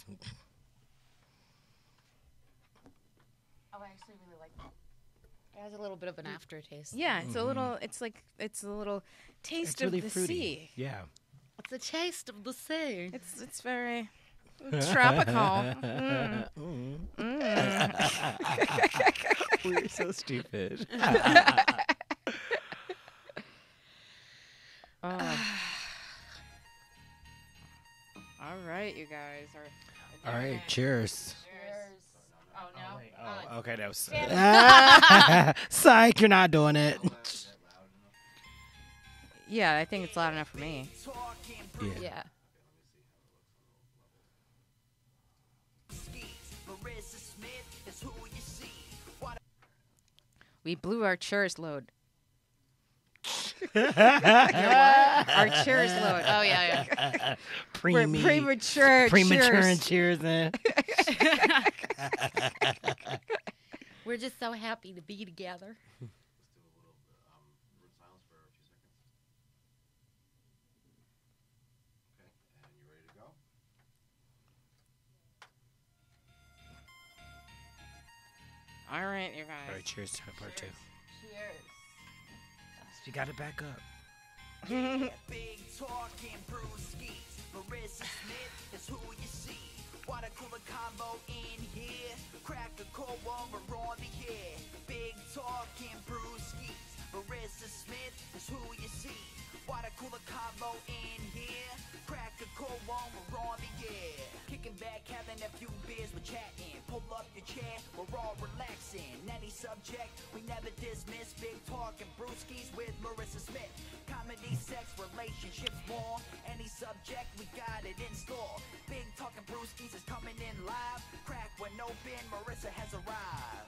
Oh, I actually really like that. It has a little bit of an aftertaste. Yeah, it's a little. It's a little taste It's really of the fruity. sea. Yeah. It's a taste of the sea. It's very tropical. We're so stupid. All right, you guys are. All right, cheers. Cheers. Oh, no. Oh, okay, that was. Psych, you're not doing it. Yeah, I think it's loud enough for me. Yeah. We blew our chairs load. What? Our chairs load. Oh, yeah. We're premature. and cheers. cheers in. We're just so happy to be together. All right, you All guys. right, cheers to part two. Cheers. You got it back up. Big talking Brewskis. Marissa Smith is who you see. Water cooler combo in here. Crack a cold one, we're on the air. Big talking Brewskis. Marissa Smith is who you see. Water cooler combo in here. Crack a cold one, we're on the air. Kicking back, having a few beers, we're chatting. Pull up your chair, we're all relaxing. Any subject, we never dismiss. Big talking Brewskis with Marissa Smith. Comedy, sex, relationships, more. Any subject, we got it in store. Big talking Brewskis is coming in live. Crack one open, Marissa has arrived.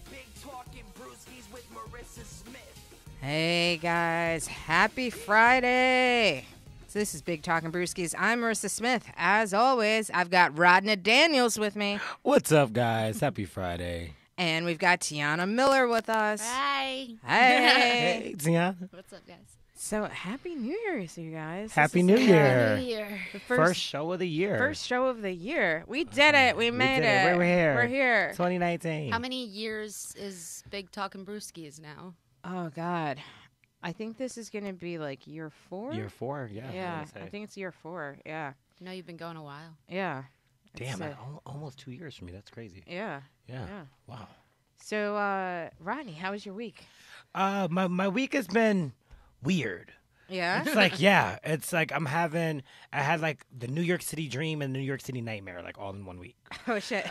Big talking Brewskis with Marissa Smith. Hey guys, happy Friday. So this is Big Talking Brewskis. I'm Marissa Smith. As always, I've got Rodney Daniels with me. What's up, guys? Happy Friday. And we've got Tiana Miller with us. Hi. Hey. Hey, Tiana. What's up, guys? So happy New Year's, you guys. Happy This New is Year. New Year. the First show of the year. First show of the year. We did it. We made did it. it. We're here. We're here. 2019. How many years is Big Talking Brewskis now? Oh, God. I think this is going to be like year 4. Year 4, yeah. Yeah, I I think it's year 4. Yeah. I know you've been going a while. Yeah. Damn, It's, almost 2 years for me. That's crazy. yeah. Yeah. Yeah. Wow. So, Rodney, how was your week? My week has been weird. Yeah. It's like, yeah, it's like I had like the New York City dream and the New York City nightmare, like all in 1 week. Oh, shit.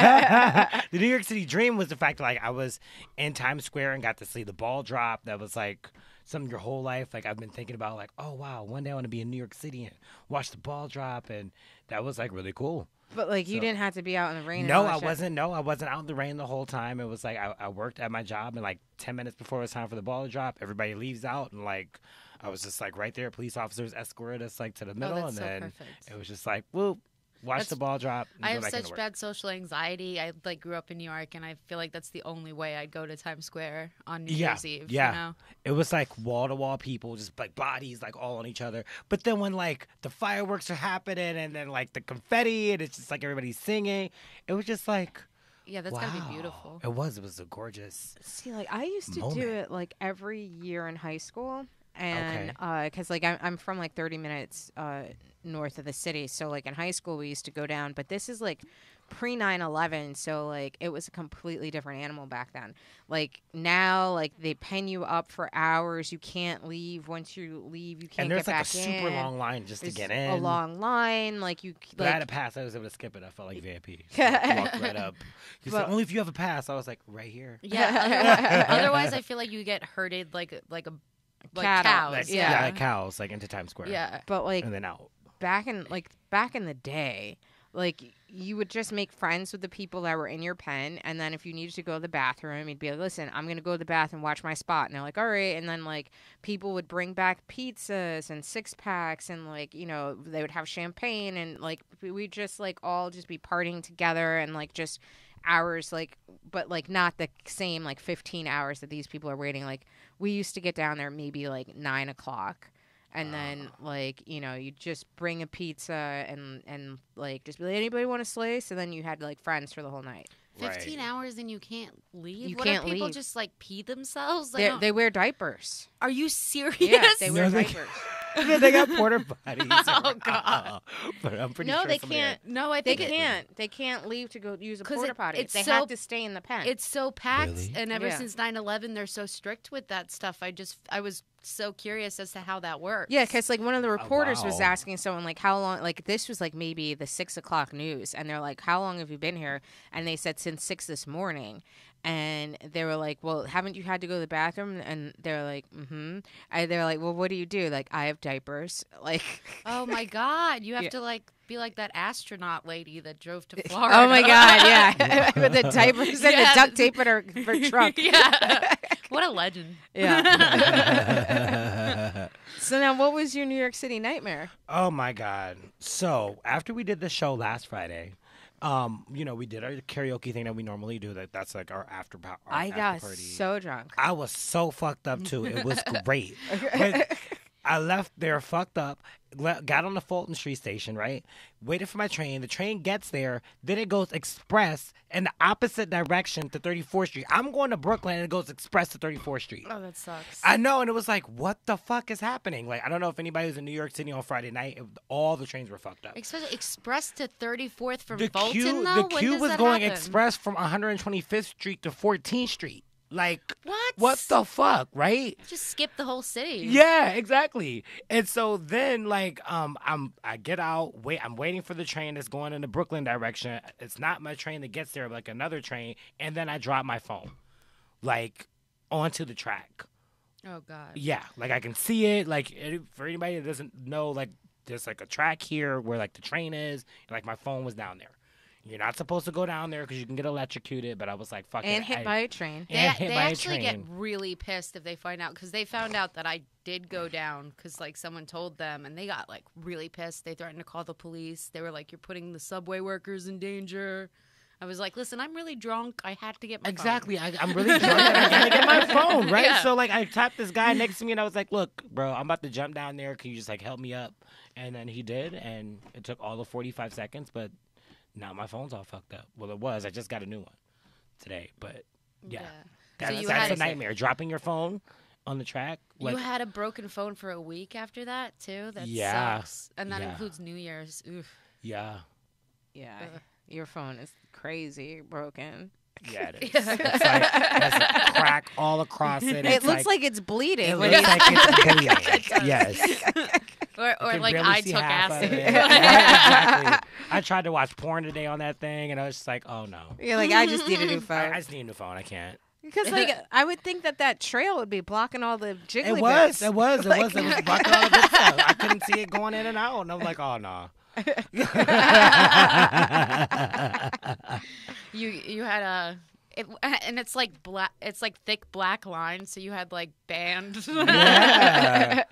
The New York City dream was the fact that like I was in Times Square and got to see the ball drop. That was like something your whole life. Like I've been thinking about like, oh wow, one day I want to be in New York City and watch the ball drop, and that was like really cool. But, like, you So- didn't have to be out in the rain. and No, all that I shit. wasn't. No, I wasn't out in the rain the whole time. It was like I worked at my job, and like 10 minutes before it was time for the ball to drop, everybody leaves out, and like I was just like right there. Police officers escorted us like to the middle, that's and so then perfect. it was just like whoop, watch That's- the ball drop. And I go have back into such work. bad social anxiety. I like grew up in New York, and I feel like that's the only way I'd go to Times Square on New Year's Eve. Yeah. You know? It was like wall to wall people, just like bodies like all on each other. But then when like the fireworks are happening and then like the confetti and it's just like everybody's singing, it was just like Yeah, that's wow. gotta be beautiful. It was a gorgeous. See, like, I used to moment. do it, like, every year in high school. And, because, like, I'm from, like, 30 minutes north of the city. So, like, in high school, we used to go down. But this is, like, pre 9/11. So, like, it was a completely different animal back then. Like, now, like, they pen you up for hours. You can't leave. Once you leave, you can't And there's get like a back super in. long line just There's to get in. a long line. Like, you, But I had like, a pass. I was able to skip it. I felt like VIP. So I walked right up. He said, But- only if you have a pass. I was like, right here. Yeah. Otherwise, I feel like you get herded like Cattle. cows. Like, Yeah. like cows, like into Times Square. Yeah. but, like, And then out. back in the day, like, you would just make friends with the people that were in your pen, and then if you needed to go to the bathroom, you'd be like, listen, I'm gonna go to the bathroom, watch my spot. And they're like, all right. And then, like, people would bring back pizzas and 6-packs, and, like, you know, they would have champagne, and, like, we'd just, like, all just be partying together, and, like, just hours, like, but, like, not the same, like, 15 hours that these people are waiting. Like, we used to get down there maybe like 9 o'clock. And then, like, you know, you just bring a pizza and like, just be like, anybody want a slice? And then you had, like, friends for the whole night. 15 hours and you can't leave? You what can't if people leave. just, like, pee themselves? They wear diapers. Are you serious? Yeah, they wear No, they- diapers. They got porta potties. Oh, God. But I'm pretty No, sure they somebody can't. No, I They think can't. They can't leave to go use a 'Cause porta potty. it's They so- have to stay in the pen. it's so packed. Really? And ever Yeah. since 9/11, they're so strict with that stuff. I was so curious as to how that works. Yeah, because like one of the reporters was wow. asking someone like how long, like this was like maybe the 6 o'clock news, and they're like, how long have you been here? And they said since 6 this morning, and they were like, well, haven't you had to go to the bathroom? And they're like, mm-hmm. And they're like, well, what do you do? Like, I have diapers. Like, Oh my God, you have Yeah. to like be like that astronaut lady that drove to Florida. oh my God, yeah, with the diapers and Yeah. the duct tape in her trunk. Yeah. What a legend. Yeah. So now, what was your New York City nightmare? Oh my God. So after we did the show last Friday, you know, we did our karaoke thing that we normally do. That's like our after party. I got so drunk. I was so fucked up too. It was great. But I left there fucked up, got on the Fulton Street station, right? Waited for my train. The train gets there. Then it goes express in the opposite direction to 34th Street. I'm going to Brooklyn and it goes express to 34th Street. Oh, that sucks. I know, and it was like, what the fuck is happening? Like, I don't know if anybody was in New York City on Friday night. All the trains were fucked up. Especially express to 34th from The Fulton, queue, though? the When queue does was that going happen? express from 125th Street to 14th Street. Like, What? what the fuck, right? Just skip the whole city. Yeah, exactly. And so then, like, I get out, I'm waiting for the train that's going in the Brooklyn direction. It's not my train that gets there, but like another train, and then I drop my phone, like, onto the track. Oh, God. Yeah, like I can see it. Like, for anybody that doesn't know, like, there's like a track here where like the train is, and, like my phone was down there. You're not supposed to go down there because you can get electrocuted, but I was like, fuck it. And hit by a train. And hit They by a actually get train. really pissed if they find out, because they found out that I did go down because like someone told them, and they got like really pissed. They threatened to call the police. They were like, "You're putting the subway workers in danger." I was like, "Listen, I'm really drunk. I had to get my phone." Exactly. I'm really drunk and I gotta get my phone, right? Yeah. So like I tapped this guy next to me and I was like, look, bro, I'm about to jump down there. Can you just like help me up? And then he did, and it took all of 45 seconds, but now my phone's all fucked up. Well, it was. I just got a new one today, but yeah. So That's you a had nightmare. Dropping your phone on the track. you had a broken phone for a week after that too. That Yeah. sucks, and that Yeah. includes New Year's. Oof. Yeah. Yeah, your phone is crazy broken. Yeah, it is. It's like there's a crack all across it. It It's looks like it's bleeding. it when looks you- like it's bleeding. does. Yes. Or can like barely I see took half of acid. it. Yeah, exactly. I tried to watch porn today on that thing, and I was just like, oh no. You're like, I just need a new I phone. just need a new phone. I can't. Because like I would think that trail would be blocking all the jiggly It was. bits. It was. It was. It was blocking all the good stuff. I couldn't see it going in and out, and I'm like, oh no. You had and it's like black. It's like thick black lines. So you had like band. Yeah.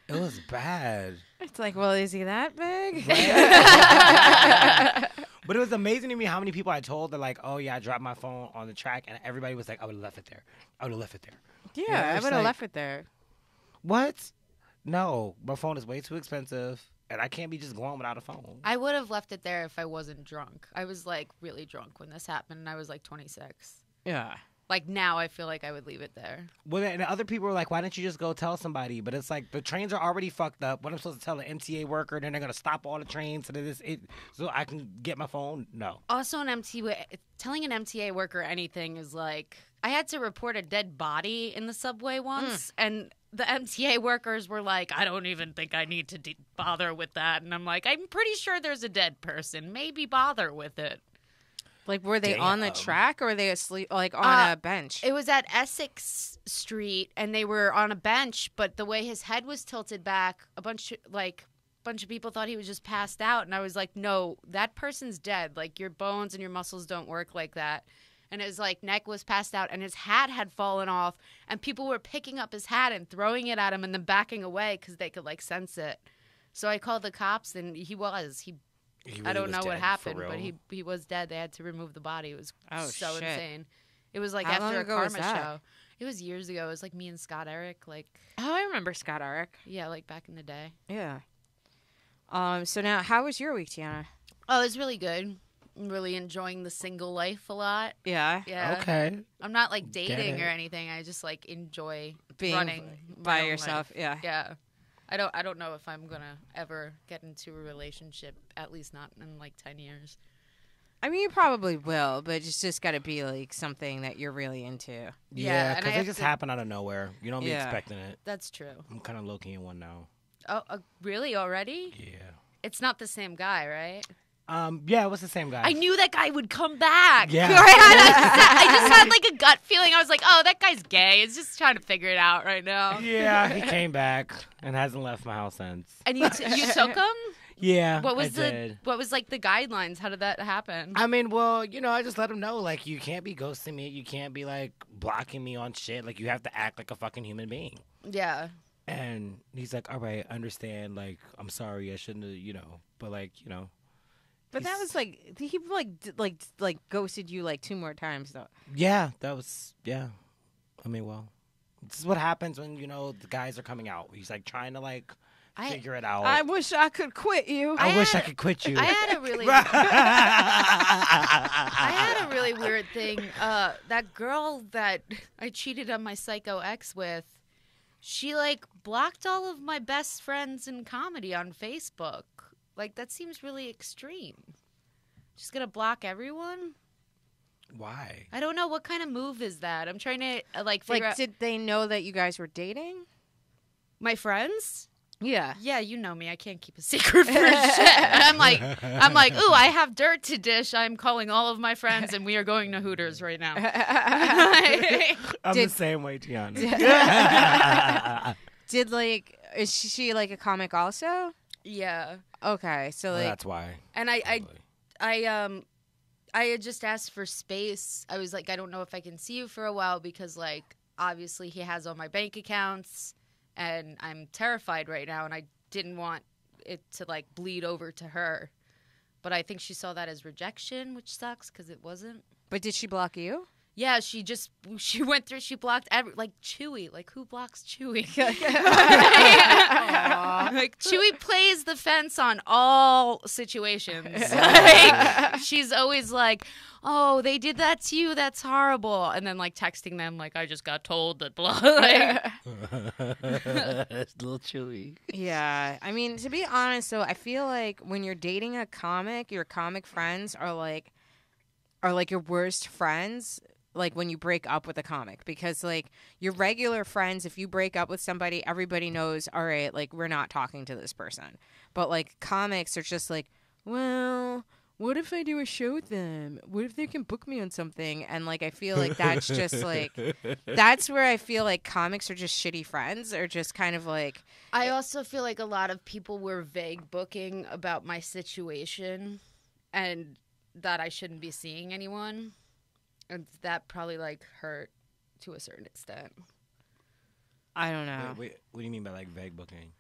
It was bad. It's like, well, is he that big? But it was amazing to me how many people I told that like, oh yeah, I dropped my phone on the track, and everybody was like, I would have left it there. I would have left it there. Yeah, I it's would have like- left it there. What? No, my phone is way too expensive, and I can't be just going without a phone. I would have left it there if I wasn't drunk. I was like really drunk when this happened, and I was like 26. Yeah. Like now, I feel like I would leave it there. Well, and other people were like, why didn't you just go tell somebody? But it's like the trains are already fucked up. What am I supposed to tell an MTA worker? Then they're gonna stop all the trains so I can get my phone? No. Also, telling an MTA worker anything is like, I had to report a dead body in the subway once, and the MTA workers were like, I don't even think I need to bother with that. And I'm like, I'm pretty sure there's a dead person. Maybe bother with it. Like, were they on the Damn. track or were they asleep, like on a bench? It was at Essex Street, and they were on a bench, but the way his head was tilted back, a bunch of people thought he was just passed out, and I was like, no, that person's dead. Like, your bones and your muscles don't work like that. And his like neck was passed out, and his hat had fallen off, and people were picking up his hat and throwing it at him and then backing away because they could like sense it. So I called the cops, and he He I don't was know what dead, happened, for but real. he was dead. They had to remove the body. It was Oh, so shit. insane. It was like How long after a ago was Karma that? show. It was years ago. It was like me and Scott Eric. Like, Oh, I remember Scott Eric. yeah, like back in the day. Yeah. So now, how was your week, Tiana? Oh, it was really good. I'm really enjoying the single life a lot. Yeah. Yeah. Okay. I'm not like dating it. or anything. I just like enjoy Being running my by own yourself. life. Yeah. Yeah. I don't know if I'm gonna ever get into a relationship. At least not in like 10 years. I mean, you probably will, but it's just got to be like something that you're really into. Yeah, Yeah, and I because they have just to- happen out of nowhere. You don't be Yeah. expecting it. That's true. I'm kind of low-key in one now. Oh, really? Already? Yeah. It's not the same guy, right? Yeah, it was the same guy. I knew that guy would come back. Yeah. I just had like a gut feeling. I was like, oh, that guy's gay. It's just trying to figure it out right now. Yeah, he came back and hasn't left my house since. And you took him? Yeah, What was I did. what was like the guidelines? How did that happen? I mean, well, I just let him know, like, you can't be ghosting me. You can't be, like, blocking me on shit. Like, you have to act like a fucking human being. Yeah. And he's like, all right, I understand. Like, I'm sorry. I shouldn't have, but, like, But that was like he like ghosted you like 2 more times though. Yeah, that was, yeah. I mean, well, this is what happens when, the guys are coming out. He's, like, trying to, like, figure it out. I wish I could quit you. I wish I could quit you. I had a really weird thing. That girl that I cheated on my psycho ex with, she like blocked all of my best friends in comedy on Facebook. Like that seems really extreme. She's gonna block everyone? Why? I don't know. What kind of move is that? I'm trying to figure out. Did they know that you guys were dating? My friends? Yeah. Yeah, you know me. I can't keep a secret for shit. And I'm like, ooh, I have dirt to dish. I'm calling all of my friends, and we are going to Hooters right now. I'm Did- the same way, Tiana. Is she like a comic also? Yeah, Okay, so Well, like that's why. and I Probably. had just asked for space. I was like, I don't know if I can see you for a while because like obviously he has all my bank accounts, and I'm terrified right now, and I didn't want it to like bleed over to her. But I think she saw that as rejection, which sucks because it wasn't. but did she block you? Yeah, she went through. She blocked like Chewy. Like who blocks Chewy? Like Chewy plays the fence on all situations. Like, she's always like, "Oh, they did that to you. That's horrible." And then like texting them like, "I just got told that." Blah. Like, It's a little chewy. Yeah, I mean, to be honest, though, I feel like when you're dating a comic, your comic friends are like your worst friends. Like when you break up with a comic, because like your regular friends, if you break up with somebody, everybody knows, all right, like we're not talking to this person. But like comics are just like, well, what if I do a show with them? What if they can book me on something? And like I feel like that's just like that's where I feel like comics are just shitty friends, or just kind of like I also feel like a lot of people were vague booking about my situation, and that I shouldn't be seeing anyone. And that probably like hurt to a certain extent. I don't know. Wait, what do you mean by like vague booking?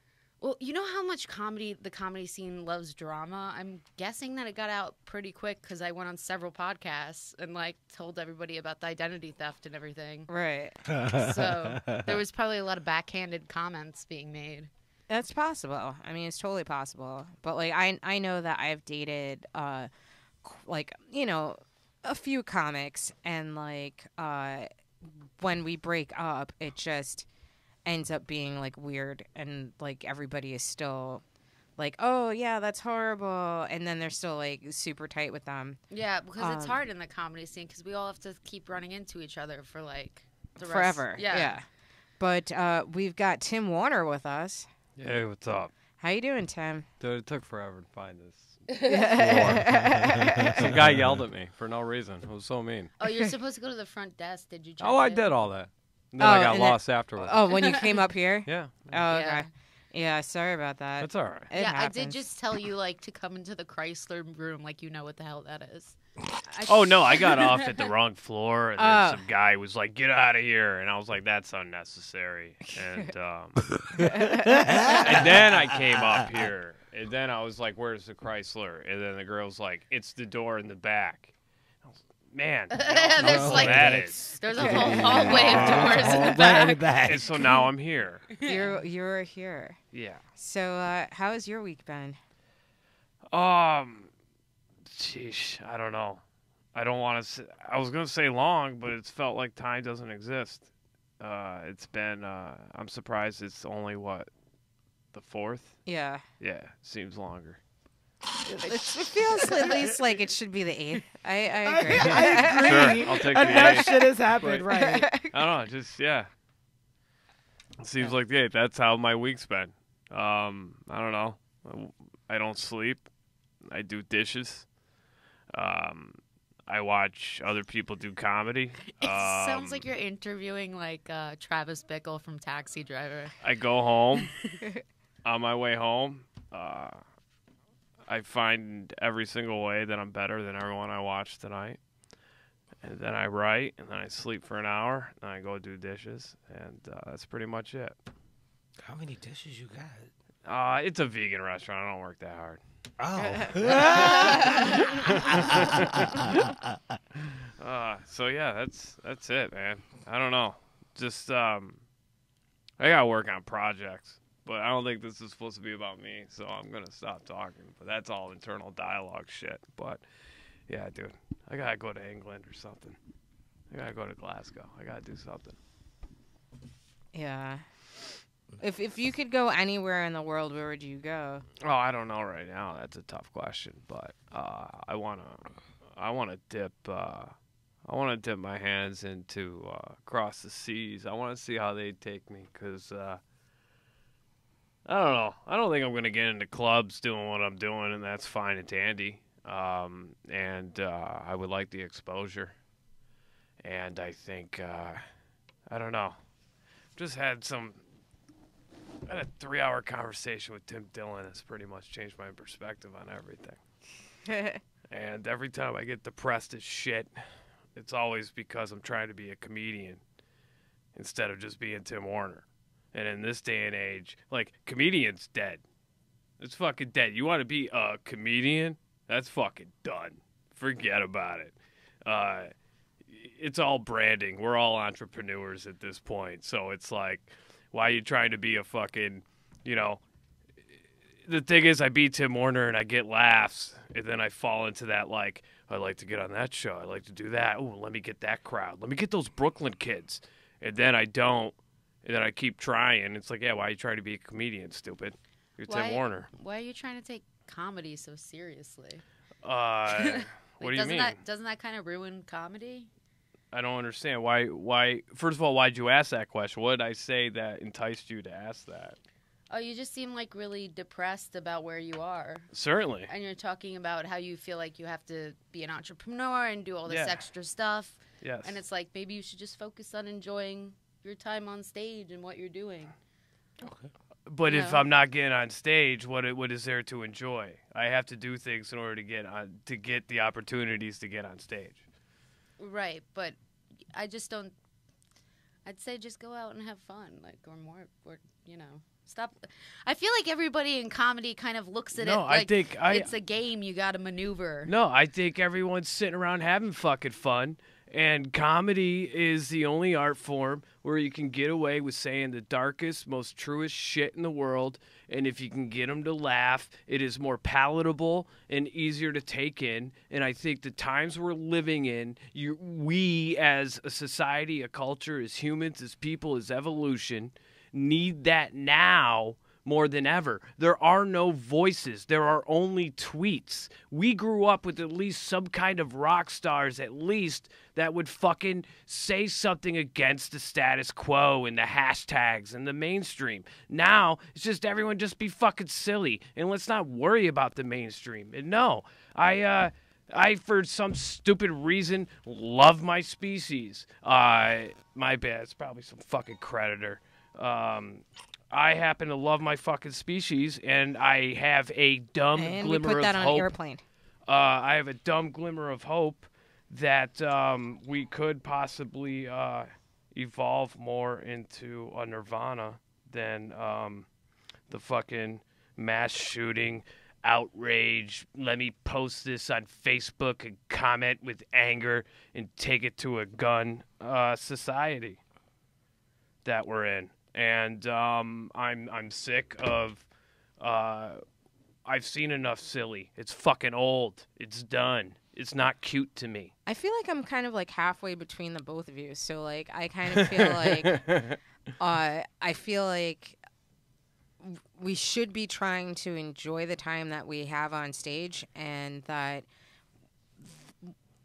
Well, you know how much the comedy scene loves drama? I'm guessing that it got out pretty quick because I went on several podcasts and like told everybody about the identity theft and everything. Right. So there was probably a lot of backhanded comments being made. That's possible. I mean, it's totally possible. But like, I know that I've dated, like, a few comics, and like, when we break up, it just ends up being like weird, and like everybody is still like, oh yeah, that's horrible, and then they're still like super tight with them. Yeah, because it's hard in the comedy scene because we all have to keep running into each other for like the rest. Forever. Yeah. But we've got Tim Warner with us. Hey, what's up? How you doing, Tim? Dude, it took forever to find this. Some guy yelled at me for no reason. It was so mean. Oh, you're supposed to go to the front desk. Did you check Oh, I it? did all that. And then I got and then- lost afterwards. Oh, when you came up here? Yeah, Oh, Yeah. okay. Yeah, sorry about that. that's all right. It Yeah, I happens. did just tell you like to come into the Chrysler room like you know what the hell that is. Oh, no, I got off at the wrong floor, and then Oh. some guy was like, get out of here. And I was like, that's unnecessary. And, and then I came up here, and then I was like, where's the Chrysler? And then the girl's like, it's the door in the back. man. There's Oh, like that is. there's a whole hallway of doors in the back. And so now I'm here. You're here. Yeah. So how has your week been? Sheesh, I don't know. I don't want to. I was gonna say long, but it's felt like time doesn't exist. It's been. I'm surprised it's only what, the 4th. Yeah. Yeah, seems longer. It feels at least like it should be the 8th. I agree. I agree. Sure, I'll take the Enough 8th. shit has happened, right? I don't know. Just yeah. It seems like the 8th. That's how my week's been. I don't know. I don't sleep. I do dishes. I watch other people do comedy. It sounds like you're interviewing like Travis Bickle from Taxi Driver. I go home. On my way home, I find every single way that I'm better than everyone I watched tonight. And then I write, and then I sleep for an hour, and I go do dishes, and that's pretty much it. How many dishes you got? It's a vegan restaurant. I don't work that hard. So yeah, that's it, man. I don't know. Just I gotta work on projects, but I don't think this is supposed to be about me, so I'm gonna stop talking. But that's all internal dialogue shit. But yeah, dude, I gotta go to England or something. I gotta go to Glasgow. I gotta do something. Yeah. If you could go anywhere in the world, where would you go? Oh, I don't know right now. That's a tough question, but I wanna dip my hands into across the seas. I want to see how they take me, cause I don't know. I don't think I'm gonna get into clubs doing what I'm doing, and that's fine and dandy. And I would like the exposure, and I think I don't know. Just had a 3-hour conversation with Tim Dillon. Has pretty much changed my perspective on everything. And every time I get depressed as shit, it's always because I'm trying to be a comedian instead of just being Tim Warner. And in this day and age, like, comedian's dead. It's fucking dead. You want to be a comedian? That's fucking done. Forget about it. It's all branding. We're all entrepreneurs at this point. So it's like, why are you trying to be a fucking, the thing is, I beat Tim Warner and I get laughs, and then I fall into that, like, I like to get on that show. I like to do that. Oh, let me get that crowd. Let me get those Brooklyn kids. And then I don't, and then I keep trying. It's like, yeah, why are you trying to be a comedian, stupid? You're Tim Warner. Why are you trying to take comedy so seriously? What do you mean? Doesn't that kind of ruin comedy? I don't understand. Why? First of all, why'd you ask that question? What did I say that enticed you to ask that? Oh, you just seem like really depressed about where you are. Certainly. And you're talking about how you feel like you have to be an entrepreneur and do all this extra stuff. Yes. And it's like, maybe you should just focus on enjoying your time on stage and what you're doing. Okay. But if I'm not getting on stage, what is there to enjoy? I have to do things in order to get the opportunities to get on stage. Right, but I just don't. I'd say just go out and have fun, stop. I feel like everybody in comedy kind of looks at it like it's a game you got to maneuver. No, I think everyone's sitting around having fucking fun. And comedy is the only art form where you can get away with saying the darkest, most truest shit in the world. And if you can get them to laugh, it is more palatable and easier to take in. And I think the times we're living in, we as a society, a culture, as humans, as people, as evolution, need that now more than ever. There are no voices. There are only tweets. We grew up with at least some kind of rock stars, at least, that would fucking say something against the status quo and the hashtags and the mainstream. Now, it's just everyone just be fucking silly. And let's not worry about the mainstream. And no, I for some stupid reason, love my species. My bad. It's probably some fucking creditor. I happen to love my fucking species, and I have a dumb glimmer of hope. And we put that on an airplane. I have a dumb glimmer of hope that we could possibly evolve more into a nirvana than the fucking mass shooting, outrage, let me post this on Facebook and comment with anger and take it to a gun society that we're in. And I'm sick of I've seen enough silly. It's fucking old. It's done. It's not cute to me. I feel like I'm kind of like halfway between the both of you. So like I kind of feel like I feel like we should be trying to enjoy the time that we have on stage, and that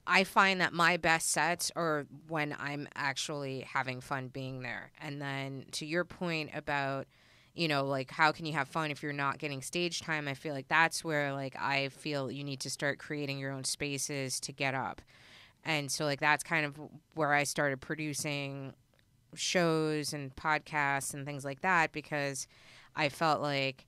I find that my best sets are when I'm actually having fun being there. And then to your point about, you know, like how can you have fun if you're not getting stage time? I feel like that's where like I feel you need to start creating your own spaces to get up. And so like that's kind of where I started producing shows and podcasts and things like that, because I felt like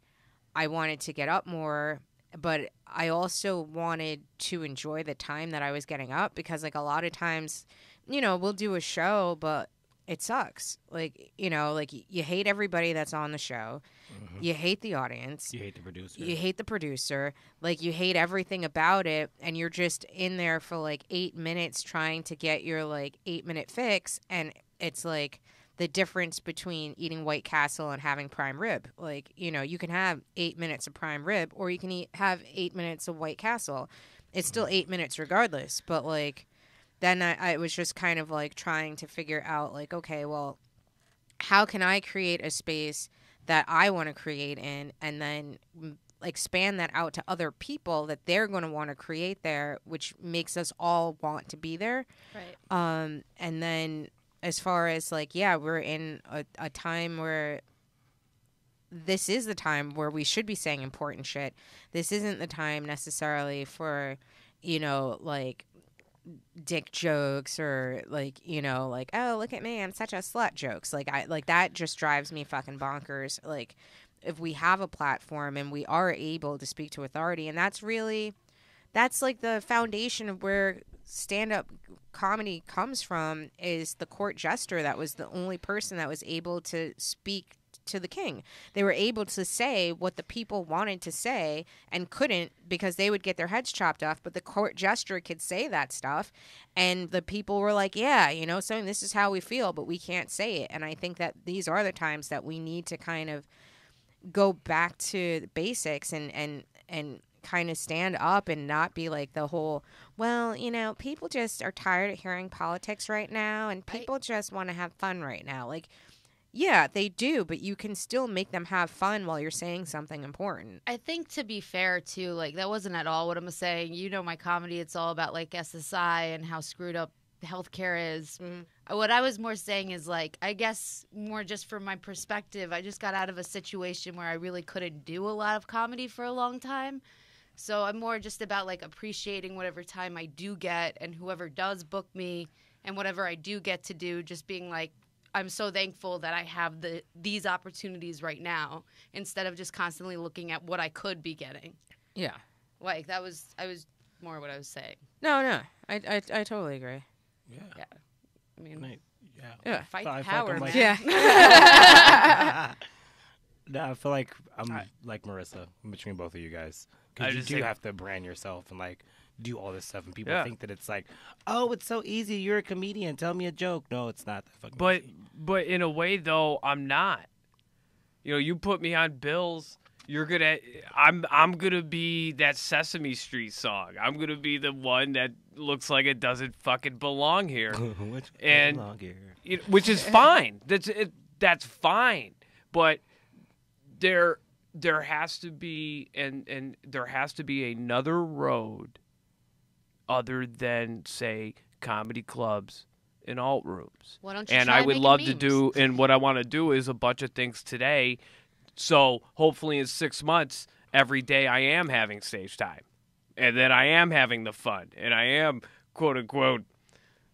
I wanted to get up more, but I also wanted to enjoy the time that I was getting up, because like a lot of times, you know, we'll do a show, but it sucks. Like, you know, like you hate everybody that's on the show. Mm-hmm. You hate the audience. You hate the producer. You hate the producer. Like you hate everything about it. And you're just in there for like 8 minutes trying to get your like 8-minute fix. And it's like the difference between eating White Castle and having prime rib. Like, you know, you can have 8 minutes of prime rib, or you can have 8 minutes of White Castle. It's still 8 minutes regardless. But like, then I was just kind of like trying to figure out like, okay, well, how can I create a space that I want to create in, and then expand that out to other people that they're going to want to create there, which makes us all want to be there. Right. And then as far as like, yeah, we're in a time where this is the time where we should be saying important shit. This isn't the time necessarily for, you know, like dick jokes or like, you know, like, oh, look at me, I'm such a slut jokes. Like I like that just drives me fucking bonkers. Like if we have a platform and we are able to speak to authority, and that's like the foundation of where stand-up comedy comes from, is the court jester that was the only person that was able to speak to the king. They were able to say what the people wanted to say and couldn't, because they would get their heads chopped off, but the court jester could say that stuff, and the people were like, yeah, you know, so this is how we feel, but we can't say it. And I think that these are the times that we need to kind of go back to the basics and kind of stand up and not be like the whole, well, you know, people just are tired of hearing politics right now, and people just want to have fun right now. Like, yeah, they do, but you can still make them have fun while you're saying something important. I think, to be fair, too, like, that wasn't at all what I'm saying. You know, my comedy, it's all about, like, SSI and how screwed up healthcare is. What I was more saying is, like, I guess more just from my perspective, I just got out of a situation where I really couldn't do a lot of comedy for a long time. So I'm more just about, like, appreciating whatever time I do get, and whoever does book me, and whatever I do get to do, just being like, I'm so thankful that I have these opportunities right now, instead of just constantly looking at what I could be getting. Yeah. Like, I was more what I was saying. No, I totally agree. Yeah. I mean, Yeah. fight So I feel power, like I'm like- man. Yeah. No, I feel like I'm like Marissa between both of you guys, I because you just do think- have to brand yourself and like do all this stuff, and people Yeah. think that it's like, oh, it's so easy. You're a comedian. Tell me a joke. No, it's not that fucking. But easy. but in a way though, I'm not. You know, you put me on bills, I'm gonna be that Sesame Street song. I'm gonna be the one that looks like it doesn't fucking belong here. And which is fine. That's fine. But there has to be and there has to be another road other than, say, comedy clubs and alt rooms. Why don't you And try I would making love to memes? do, and what I want to do is a bunch of things today. So hopefully in 6 months, every day I am having stage time, and then I am having the fun, and I am, quote unquote,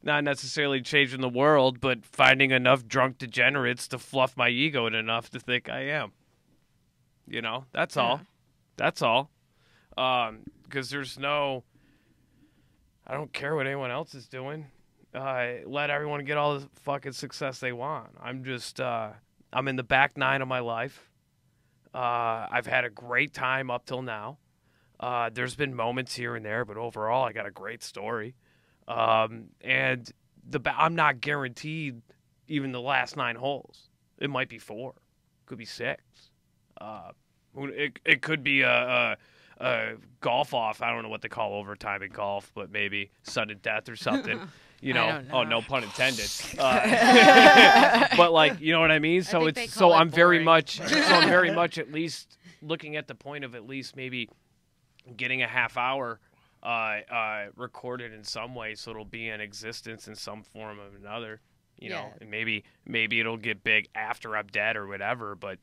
not necessarily changing the world, but finding enough drunk degenerates to fluff my ego enough to think I am. You know, that's all. That's all. Because there's no, I don't care what anyone else is doing. Let everyone get all the fucking success they want. I'm just, I'm in the back nine of my life. I've had a great time up till now. There's been moments here and there, but overall, I got a great story. And I'm not guaranteed even the last 9 holes. It might be 4, could be 6. It could be a golf off. I don't know what they call overtime in golf, but maybe sudden death or something. You know, I don't know. Oh, no pun intended. But like, you know what I mean? So think they call it I'm very boring. much at least looking at the point of at least maybe getting a half hour recorded in some way, so it'll be in existence in some form or another. You know, and maybe it'll get big after I'm dead or whatever. But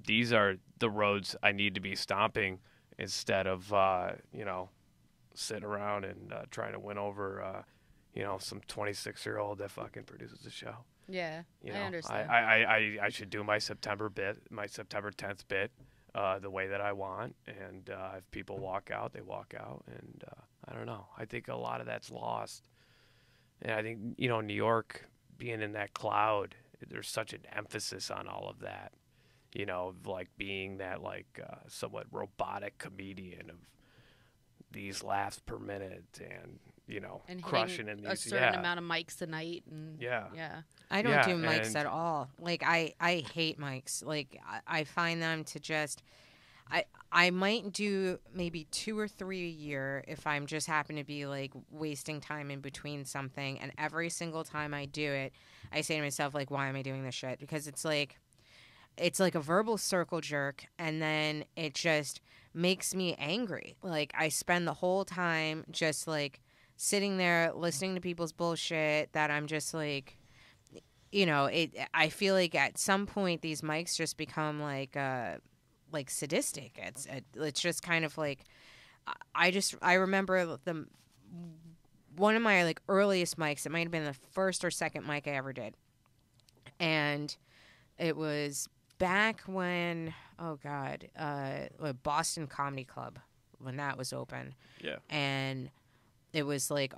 these are the roads I need to be stomping instead of sitting around and trying to win over some 26-year-old that fucking produces a show. Yeah, You know, I understand. I should do my September 10th bit, the way that I want, and if people walk out, they walk out, and I don't know. I think a lot of that's lost, and I think New York being in that cloud, there's such an emphasis on all of that, like being that somewhat robotic comedian of these laughs per minute and and crushing hitting in a these certain amount of mics a night. And Yeah. I don't Yeah, do mics and- at all. Like I hate mics. Like I find them to just I might do maybe 2 or 3 a year if I'm just happen to be like wasting time in between something, and every single time I do it, I say to myself like, why am I doing this shit? Because it's like a verbal circle jerk, and then it just makes me angry. Like I spend the whole time just like sitting there listening to people's bullshit that I'm just like, I feel like at some point these mics just become like sadistic. It's just kind of like, I remember one of my like earliest mics. It might have been the first or second mic I ever did, and it was back when Boston Comedy Club, when that was open. Yeah. And it was like,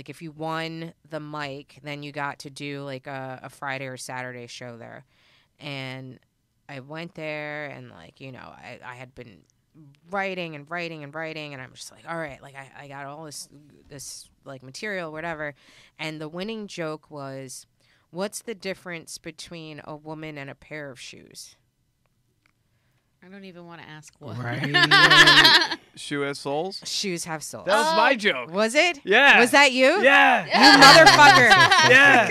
if you won the mic, then you got to do like a Friday or Saturday show there. And I went there, and like, I had been writing, and I'm just like, all right, like I got all this like material, whatever. And the winning joke was, what's the difference between a woman and a pair of shoes? I don't even want to ask what. Right. Shoe has soles? Shoes have soles. That was my joke. Was it? Yeah. Was that you? Yeah. You motherfucker. Yeah.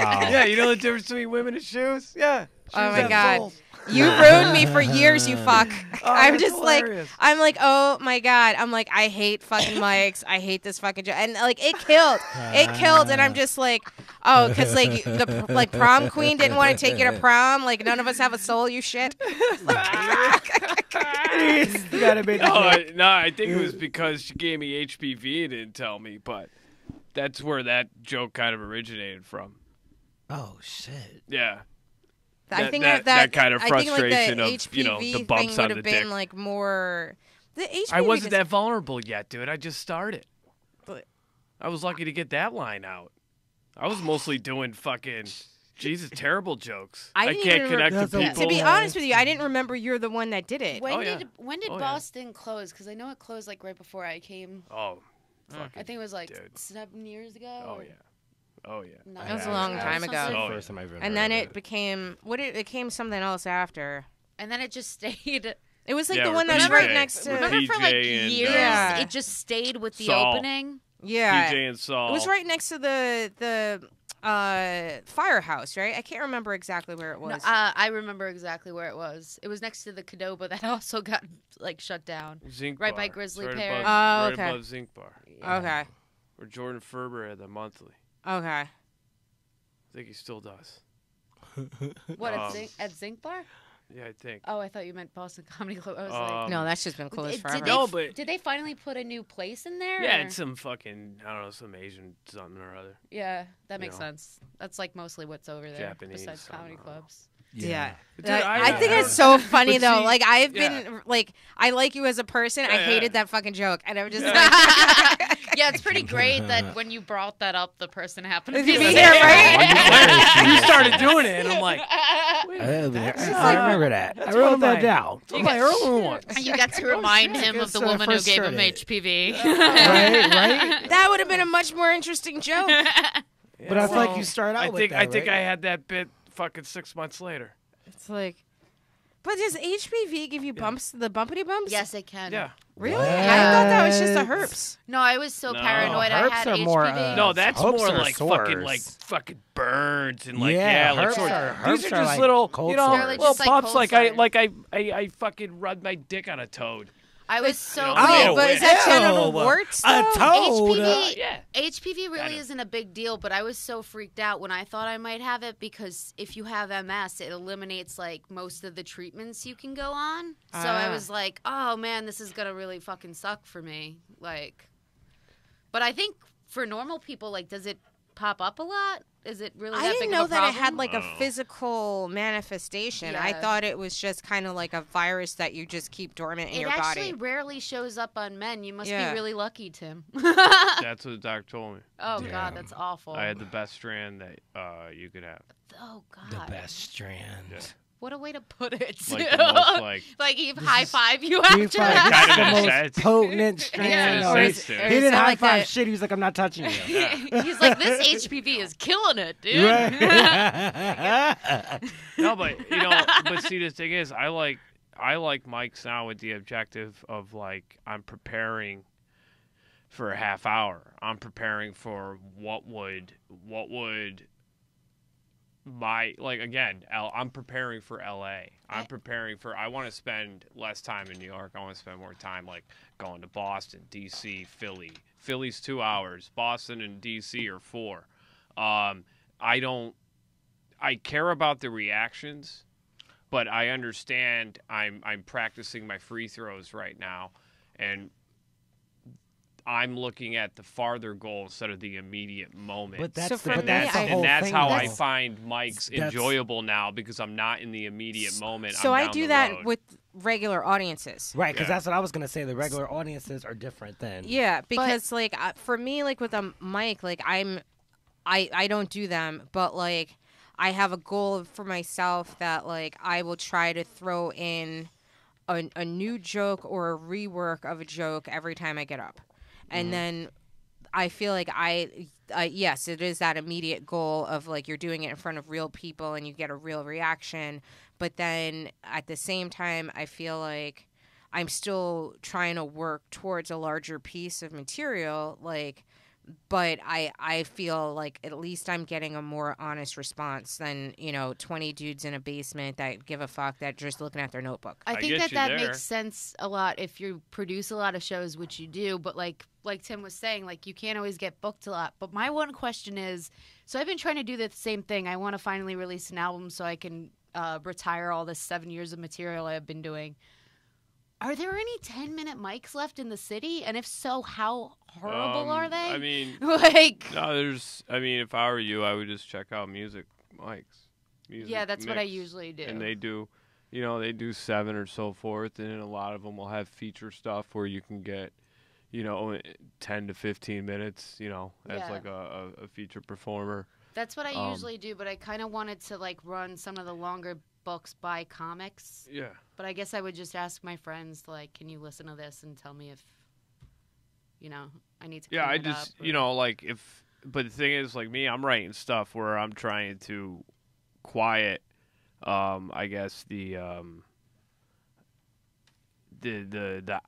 Wow. Yeah, you know the difference between women and shoes? Yeah. Oh Shoes my have God. soles. You ruined me for years, you fuck. I'm that's just hilarious. I'm like, oh my God. I'm like, I hate fucking mics. I hate this fucking joke. And like, it killed. And I'm just like, oh, because like the prom queen didn't want to take you to prom. Like, none of us have a soul, you shit. You gotta be No, I think it was because she gave me HPV and didn't tell me, but that's where that joke kind of originated from. Oh shit. Yeah. I think that kind of I think, like, frustration the of, HPV the bumps thing on would the have dick. been like more. The HPV I wasn't just- that vulnerable yet, dude. I just started. But- I was lucky to get that line out. I was mostly doing fucking Jesus terrible jokes. I I didn't can't even connect That's to a- people. To be honest with you, I didn't remember you're the one that did it. When Oh, yeah. did Oh, yeah. Boston close? Because I know it closed like right before I came. Oh, fucking I think it was like dude. 7 years ago. Oh or yeah. Oh yeah. nine That was a years long ago or time ago. something. Oh, First time I've ever And heard then of it became it became something else after. And then it just stayed. It was like Yeah, the with one that's PJ. right next to. With Remember for like PJ and, years, Yeah. it just stayed with the Saul. opening. Yeah, PJ and Saul. it was right next to the firehouse, right? I can't remember exactly where it No, was. I remember exactly where it was. It was next to the Cadoba that also got like shut down. Zinc right Bar. by Grizzly It's right Pear. Above, Oh, right okay. above Zinc Bar. Okay, Where Jordan Ferber had the monthly. okay. I think he still does. What Um, at Zinc Bar? Yeah, I think. Oh, I thought you meant Boston Comedy Club. I was like, No, that's just been closed Did forever. they, No, but- did they finally put a new place in there? Yeah, or- it's some fucking, I don't know, some Asian something or other. Yeah, that you makes know. sense. That's like mostly what's over there Japanese, besides I don't comedy know. clubs. Yeah. Dude, I think I it's so funny but though. see, Like I've yeah. been like I like you as a person. I Yeah. hated that fucking joke, and I'm just like, Yeah, it's pretty great that when you brought that up, the person happened to Is be he there. here, right? You started doing it, and I'm like, I remember that. I one wrote of that my- down. one of my early ones. You got to remind him of Guess the when I woman who first gave heard him it. HPV. Right? That would have been a much more interesting joke. But I feel like you start out I with think that, I think right? I had that bit fucking 6 months later. It's like, but does HPV give you bumps? The bumpity bumps? Yes, it can. Yeah. Really? What? I thought that was just the herpes. No, I was so No. paranoid. I Herpes had are HPV. more, No, that's hopes more are like sores. fucking burns and like Yeah, like herpes sort are- of. herpes These are are just like little, cold you know, sores. They're little just like bumps. cold I fucking rubbed my dick on a toad. I was so You know, Oh, made a but wish. is that Ew. genital warts? A though? toad. HPV, Yeah. HPV really Kind of. isn't a big deal, but I was so freaked out when I thought I might have it because if you have MS, it eliminates like most of the treatments you can go on. So I Ah. was like, oh man, this is gonna really fucking suck for me. Like, but I think for normal people, like, does it pop up a lot? Is it really? I that didn't big know of a that it problem? had like a physical manifestation. I Yeah. thought it was just kind of like a virus that you just keep dormant in It your actually body. rarely shows up on men. You must Yeah. be really lucky, Tim. That's what the doctor told me. Oh Damn. God, that's awful. I had the best strand that you could have. Oh God, The best strand. Yeah. what a way to put it. Like the most like. Like he high five you He after probably that. Kind of the makes most sense. potent strand. Yeah. No, Or he, is- he or is didn't that high like five that- shit. He was like, I'm not touching you. He's like, this HPV is killing it, dude. Right. No, but but see, the thing is, I like mics now with the objective of like I'm preparing for a half hour. I'm preparing for what would my like again. I'm preparing for LA. I'm preparing for. I want to spend less time in New York. I want to spend more time like going to Boston, DC, Philly. Philly's 2 hours. Boston and DC are 4. I care about the reactions, but I understand I'm practicing my free throws right now, and I'm looking at the farther goal instead of the immediate moment. But that's So the, for but me, that's the I- whole and that's thing, how though. I find mics That's- enjoyable now because I'm not in the immediate moment. So I'm I down do the that road. with regular audiences. Right, because Yeah. that's what I was gonna say. The regular audiences are different than. Yeah, because like for me, like with a mic, like I don't do them, but like I have a goal for myself that like I will try to throw in a new joke or a rework of a joke every time I get up, and then I feel like yes, it is that immediate goal of like you're doing it in front of real people and you get a real reaction, but then at the same time I feel like I'm still trying to work towards a larger piece of material, like, but I feel like at least I'm getting a more honest response than 20 dudes in a basement that give a fuck that just looking at their notebook. I I think get that you that there. makes sense a lot if you produce a lot of shows, which you do. But like Tim was saying, like you can't always get booked a lot. But my one question is, so I've been trying to do the same thing. I want to finally release an album so I can retire all this 7 years of material I've been doing. Are there any 10-minute mics left in the city? And if so, how horrible are they? I mean, like, no, if I were you, I would just check out music mics. Music yeah, that's what I mix. usually do. And they do, they do 7 or so forth, and then a lot of them will have feature stuff where you can get, 10 to 15 minutes, as Yeah. like a feature performer. That's what I usually do, but I kind of wanted to like run some of the longer books by comics. Yeah. But I guess I would just ask my friends, like, can you listen to this and tell me if, I need to. Yeah, clean I it just, up or- like but the thing is, like me, I'm writing stuff where I'm trying to quiet, I guess the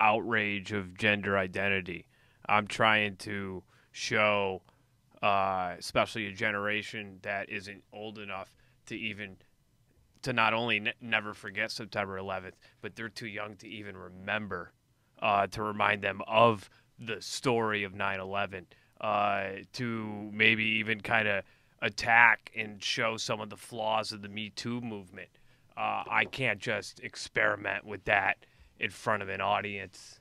outrage of gender identity. I'm trying to show, especially a generation that isn't old enough to not only never forget September 11th, but they're too young to even remember, to remind them of the story of 9/11, to maybe even kind of attack and show some of the flaws of the Me Too movement. I can't just experiment with that in front of an audience.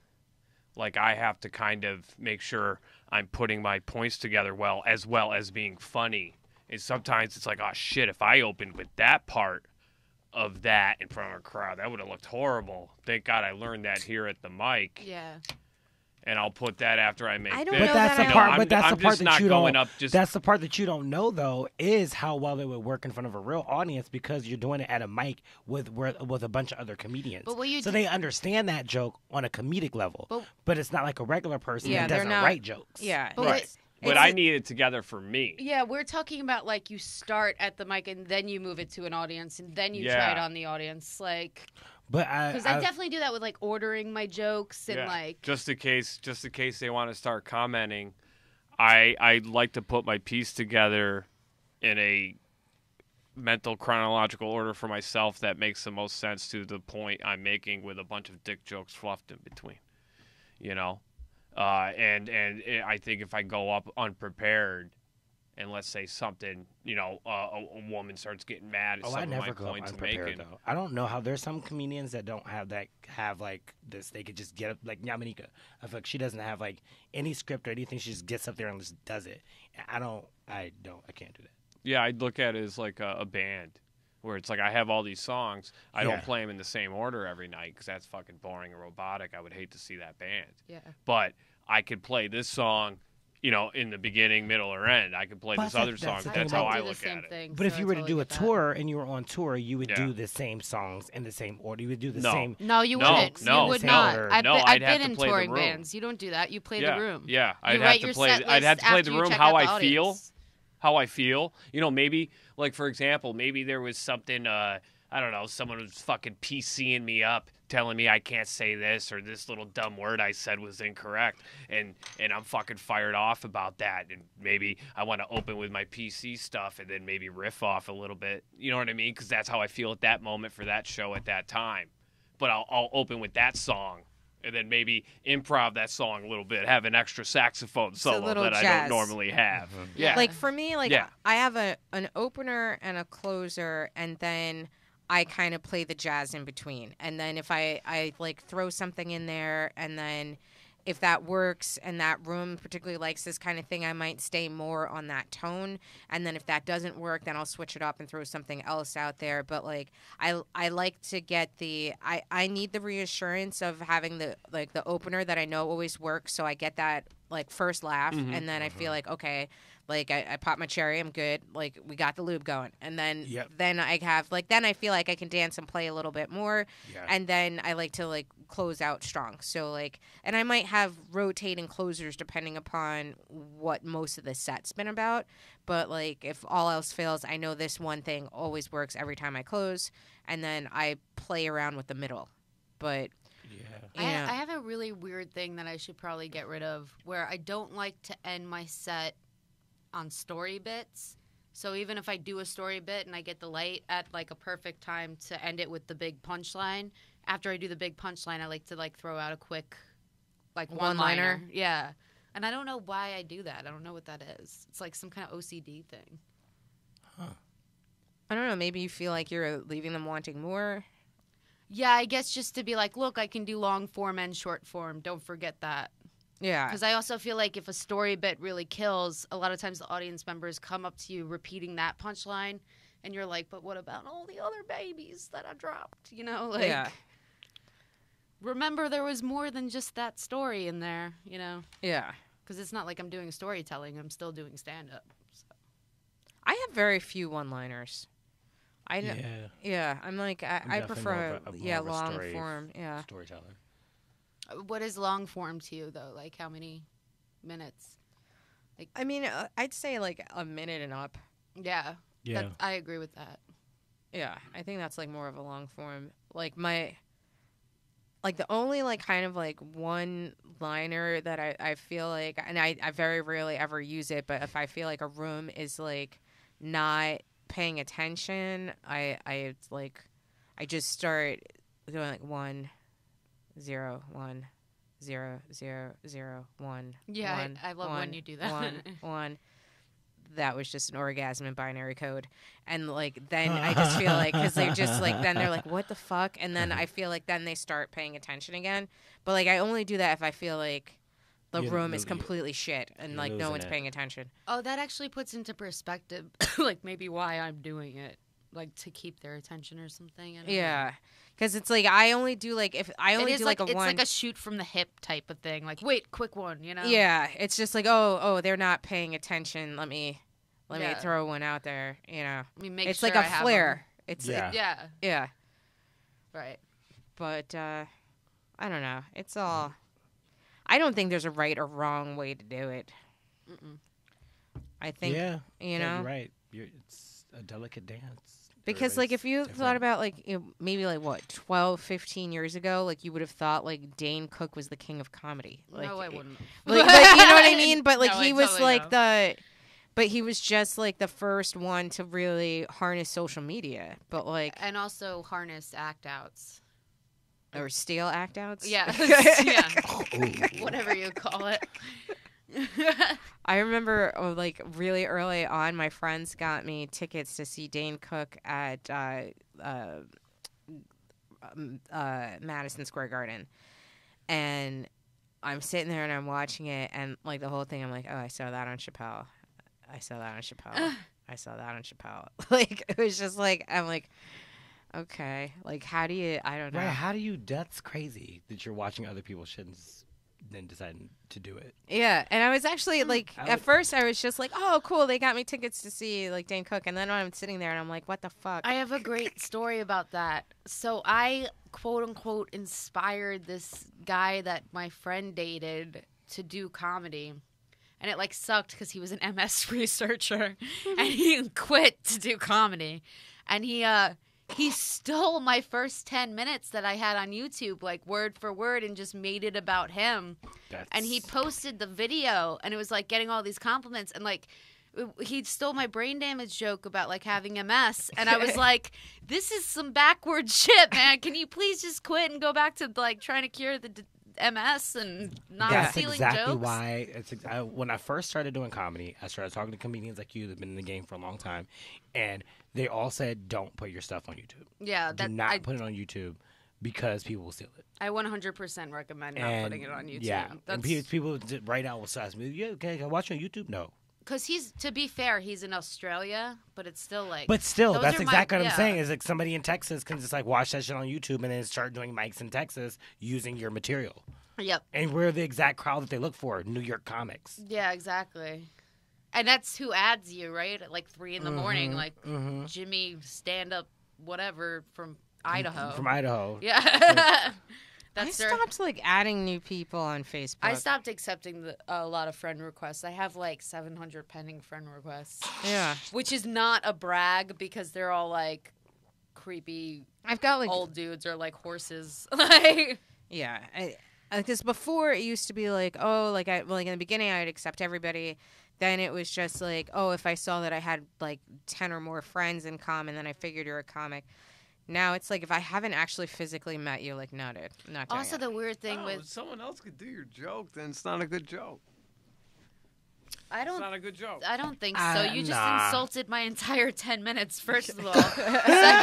Like, I have to kind of make sure I'm putting my points together well as being funny. And sometimes it's like, oh shit, if I opened with that part, of that in front of a crowd. That would have looked horrible. Thank God I learned that here at the mic. Yeah. And I'll put that after I make I don't bits. know that's that the I- part. I'm- But that's I'm the part just that not you going don't. up just That's the part that you don't know, though, is how well it would work in front of a real audience because you're doing it at a mic with a bunch of other comedians. But what you so do- they understand that joke on a comedic level. But- But it's not like a regular person Yeah, that they're doesn't not- write jokes. Yeah. But right. it's- But it's- I need it together for me. Yeah, we're talking about like you start at the mic and then you move it to an audience and then you Yeah. try it on the audience. Like, But because I definitely do that with like ordering my jokes and Yeah. like. just in case they want to start commenting, I like to put my piece together in a mental chronological order for myself that makes the most sense to the point I'm making with a bunch of dick jokes fluffed in between, you know. And I think if I go up unprepared, and let's say something, you know, a woman starts getting mad at Oh, some I of never my go up points I'm unprepared making. though. I don't know how there's some comedians that don't have like this. They could just get up like Yamanika. I feel like she doesn't have like any script or anything. She just gets up there and just does it. I can't do that. Yeah, I'd look at it as like a band, where it's like I have all these songs. I Yeah. don't play them in the same order every night because that's fucking boring and robotic. I would hate to see that band. Yeah. But I could play this song, you know, in the beginning, middle, or end. I could play But this that's other the song. thing That's about- how I do the look same at it. thing, But if so you I were to totally do a get that. tour and you were on tour, you would Yeah. do the same songs in the same order. You would do the No. same. No, you No, wouldn't. no, you would same not. order. I've No, been, I'd I've have been to in play the touring room. bands. You don't do that. You play Yeah, the room. yeah. You I'd write have to your play. set I'd have list to play after the you room check how out the I feel. audience. How I feel. You know, maybe like for example, maybe there was something. I don't know. Someone was fucking PCing me up, telling me I can't say this or this little dumb word I said was incorrect, and I'm fucking fired off about that. And maybe I want to open with my PC stuff and then maybe riff off a little bit. You know what I mean? Because that's how I feel at that moment for that show at that time. But I'll open with that song. And then maybe improv that song a little bit, have an extra saxophone solo little that I jazz. don't normally have. Mm-hmm. Yeah. Like for me, like Yeah. I have an opener and a closer, and then I kind of play the jazz in between. And then if I like throw something in there, and then if that works and that room particularly likes this kind of thing, I might stay more on that tone. And then if that doesn't work, then I'll switch it up and throw something else out there. But like I like to get I need the reassurance of having the opener that I know always works, so I get that like first laugh, and then I feel like okay, like I pop my cherry, I'm good, like we got the lube going, and then Yep. then I have like then I feel like I can dance and play a little bit more, Yeah. and then I like to like close out strong. So like, and I might have rotating closers depending upon what most of the set's been about. But like, if all else fails, I know this one thing always works every time I close, and then I play around with the middle. But Yeah. I yeah, have a really weird thing that I should probably get rid of, where I don't like to end my set on story bits. So even if I do a story bit and I get the light at like a perfect time to end it with the big punchline, after I do the big punchline, I like to like throw out a quick like One-liner? one-liner. Yeah. And I don't know why I do that. I don't know what that is. It's like some kind of OCD thing. I don't know. Maybe you feel like you're leaving them wanting more. Yeah, I guess just to be like, look, I can do long form and short form. Don't forget that. Yeah. Because I also feel like if a story bit really kills, a lot of times the audience members come up to you repeating that punchline, and you're like, but what about all the other babies that I dropped? You know, like, Yeah. remember there was more than just that story in there, you know? Yeah. Because it's not like I'm doing storytelling. I'm still doing stand-up. So. I have very few one-liners. I know. Yeah. Yeah, I'm like I definitely prefer more of a long story form. Yeah. Storyteller. What is long form to you, though? Like, how many minutes? I mean, I'd say like a minute and up. Yeah. Yeah. I agree with that. Yeah, I think that's like more of a long form. Like like the only like kind of like one liner that I feel like, and I very rarely ever use it, but if I feel like a room is like not paying attention, I just start doing like 1 0 1 0 0 0 1. Yeah, 1, I love when you do that. 1 1. That was just an orgasm in binary code. And like then I just feel like, because they're just like, then they're like, what the fuck? And then I feel like then they start paying attention again. But like I only do that if I feel like the You're room is losing- completely shit and you're like no losing one's it. paying attention. Oh, that actually puts into perspective, like, maybe why I'm doing it. like to keep their attention or something. I don't Yeah. Because it's like I only do like if I know. only It is do like a it's one. like a shoot from the hip type of thing. Like, wait, quick one, you know? Yeah, it's just like oh they're not paying attention. Let me Yeah. throw one out there. You know, I mean, make it's sure like I a have flare. It's Yeah. Yeah, yeah, right. but I don't know. It's all. I don't think there's a right or wrong way to do it. Mm-mm. I think yeah, you know you're right. It's a delicate dance. because like if you Everybody's thought different. about like maybe like what 12, 15 years ago, like you would have thought like Dane Cook was the king of comedy. Like, No, I wouldn't. Like, but you know what I mean? But like No, he I was totally like know. but he was just like the first one to really harness social media. But like And also harness act outs. or steal act outs. Yeah, yeah. Whatever you call it. I remember like really early on, my friends got me tickets to see Dane Cook at Madison Square Garden, and I'm sitting there and I'm watching it, and like the whole thing, I'm like, oh, I saw that on Chappelle. I saw that on Chappelle. I saw that on Chappelle. Like it was just like I'm like, okay, like how do you? I don't know. Right? How do you? That's crazy that you're watching other people's shit and then deciding to do it. Yeah, and I was actually like, I at would- first I was just like, oh, cool, they got me tickets to see like Dane Cook, and then I'm sitting there and I'm like, what the fuck? I have a great story about that. So I quote unquote inspired this guy that my friend dated to do comedy. And it like sucked because he was an MS researcher and he quit to do comedy. And he stole my first 10 minutes that I had on YouTube, like word for word, and just made it about him. And he posted the video, and it was like getting all these compliments, and like he stole my brain damage joke about like having MS, and I was like, "This is some backward shit, man. Can you please just quit and go back to like trying to cure the MS and not That's stealing exactly jokes?" why. When I first started doing comedy, I started talking to comedians like you that've been in the game for a long time, and they all said, "Don't put your stuff on YouTube. Yeah, Do not put it on YouTube because people will steal it." I 100% recommend not putting it on YouTube. Yeah, and That's people right now will ask me, "Yeah, okay, can I watch it on YouTube?" No, because he's, to be fair, he's in Australia, but it's still like. but still, those that's are exactly what yeah. I'm saying. Is like somebody in Texas can just like watch that shit on YouTube and then start doing mics in Texas using your material. Yep. And we're the exact crowd that they look for, New York comics. Yeah, exactly. And that's who adds you, right? At like 3 in the morning, like Jimmy stand up whatever from Idaho. From Idaho. Yeah. I That's their- stopped like adding new people on Facebook. I stopped accepting a lot of friend requests. I have like 700 pending friend requests, Yeah, which is not a brag because they're all like creepy I've got like old dudes or like horses. Like, yeah. Because before it used to be like, oh, like in the beginning I'd accept everybody. Then it was just like, oh, if I saw that I had like 10 or more friends in common, then I figured you're a comic. Now it's like if I haven't actually physically met you, like, no, dude, I'm not doing also it. the weird thing No, if with someone else could do your joke, then it's not a good joke. I It's don't not a good joke. I don't think so. You just Nah. insulted my entire 10 minutes, first of all. Second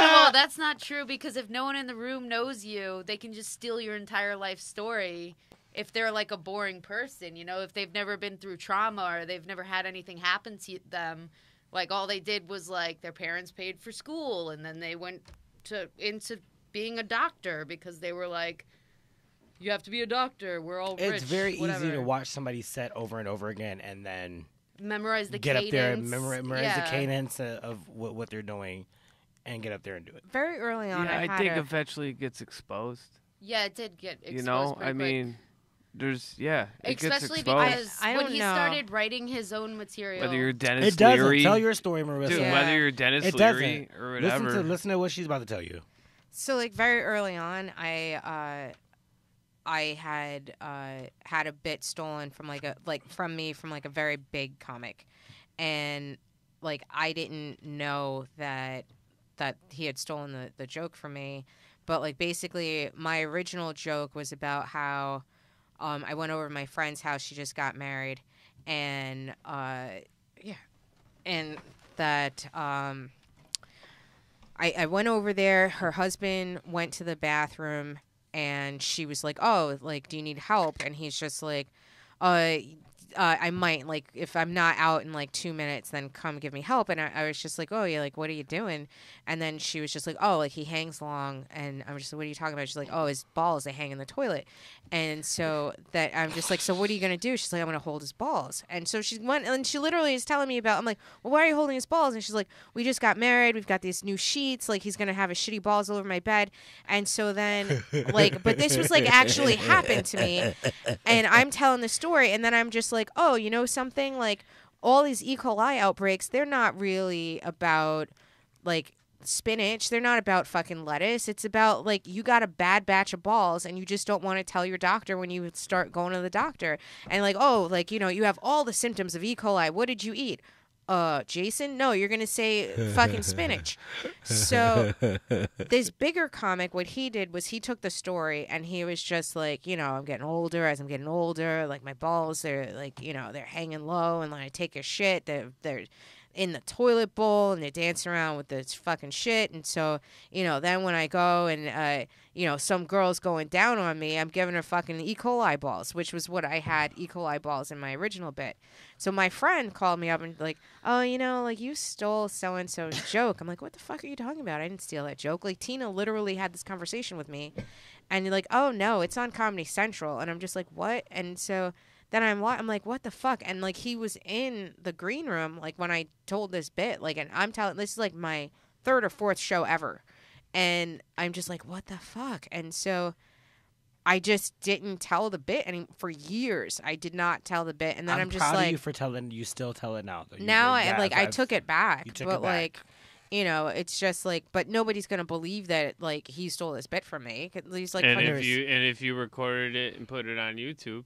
of all, that's not true because if no one in the room knows you, they can just steal your entire life story if they're like a boring person, you know, if they've never been through trauma or they've never had anything happen to them. Like all they did was like their parents paid for school and then they went into being a doctor because they were like, you have to be a doctor. We're all rich. It's very whatever. easy to watch somebody set over and over again and then Memorize the get cadence. up there and memorize Yeah. the cadence of what they're doing and get up there and do it. Very early on, Yeah, I had think a- eventually it gets exposed. Yeah, it did get exposed. You know, pretty I quick. mean, there's it gets Especially exposed. because I when don't he know. started writing his own material, Whether you're Dennis It doesn't. Leary, Tell your story, Marissa. dude, Yeah. whether you're Dennis It Leary doesn't. or whatever. Listen to what she's about to tell you. So like very early on, I had had a bit stolen from from me from like a very big comic, and like I didn't know that he had stolen the joke from me, but like basically my original joke was about how I went over to my friend's house. She just got married, and and that I went over there. Her husband went to the bathroom, and she was like, "Oh, like, do you need help?" And he's just like, I might, like, if I'm not out in like 2 minutes, then come give me help. And I was just like, oh yeah, like, what are you doing? And then she was just like, oh, like, he hangs long. And I'm just like, what are you talking about? She's like, oh, his balls, they hang in the toilet. And so that I'm just like, so what are you gonna do? She's like, I'm gonna hold his balls. And so she went, and she literally is telling me about, I'm like, well, why are you holding his balls? And she's like, we just got married, we've got these new sheets, like, he's gonna have his shitty balls all over my bed. And so then, like, but this was like actually happened to me. And I'm telling the story, and then I'm just like, oh, you know something? Like, all these E. coli outbreaks, they're not really about, like, spinach. They're not about fucking lettuce. It's about, like, you got a bad batch of balls, and you just don't want to tell your doctor when you start going to the doctor. And, like, oh, like, you know, you have all the symptoms of E. coli. What did you eat? Jason? No, you're going to say fucking spinach. So this bigger comic, what he did was he took the story and he was just like, you know, I'm getting older. As I'm getting older, like, my balls, they're like, you know, they're hanging low, and when I take a shit, they're in the toilet bowl, and they're dancing around with this fucking shit. And so, you know, then when I go and, you know, some girl's going down on me, I'm giving her fucking E. coli balls, which was what I had E. coli balls in my original bit. So my friend called me up and like, oh, you know, like, you stole so-and-so's joke. I'm like, what the fuck are you talking about? I didn't steal that joke. Like, Tina literally had this conversation with me, and you're like, oh no, it's on Comedy Central. And I'm just like, what? And so then I'm like, what the fuck? And, like, he was in the green room, like, when I told this bit, like, and I'm telling, this is like my third or fourth show ever. And I'm just like, what the fuck? And so I just didn't tell the bit for years. I did not tell the bit. And then I'm just proud like, of you for telling, you still tell it now. Though. Now I took it back. You took but it back. Like, you know, it's just like, but nobody's gonna believe that, like, he stole this bit from me. He's like, and if you recorded it and put it on YouTube,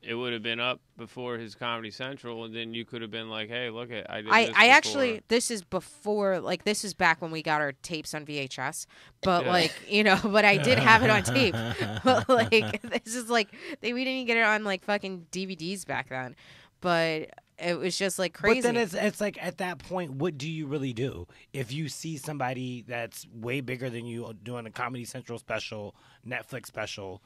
it would have been up before his Comedy Central, and then you could have been like, "Hey, look at I did this before." Actually, this is before, like, this is back when we got our tapes on VHS, but like, you know, but I did have it on tape. But like, this is like we didn't even get it on like fucking DVDs back then, but it was just like crazy. But then it's like, at that point, what do you really do if you see somebody that's way bigger than you doing a Comedy Central special, Netflix special?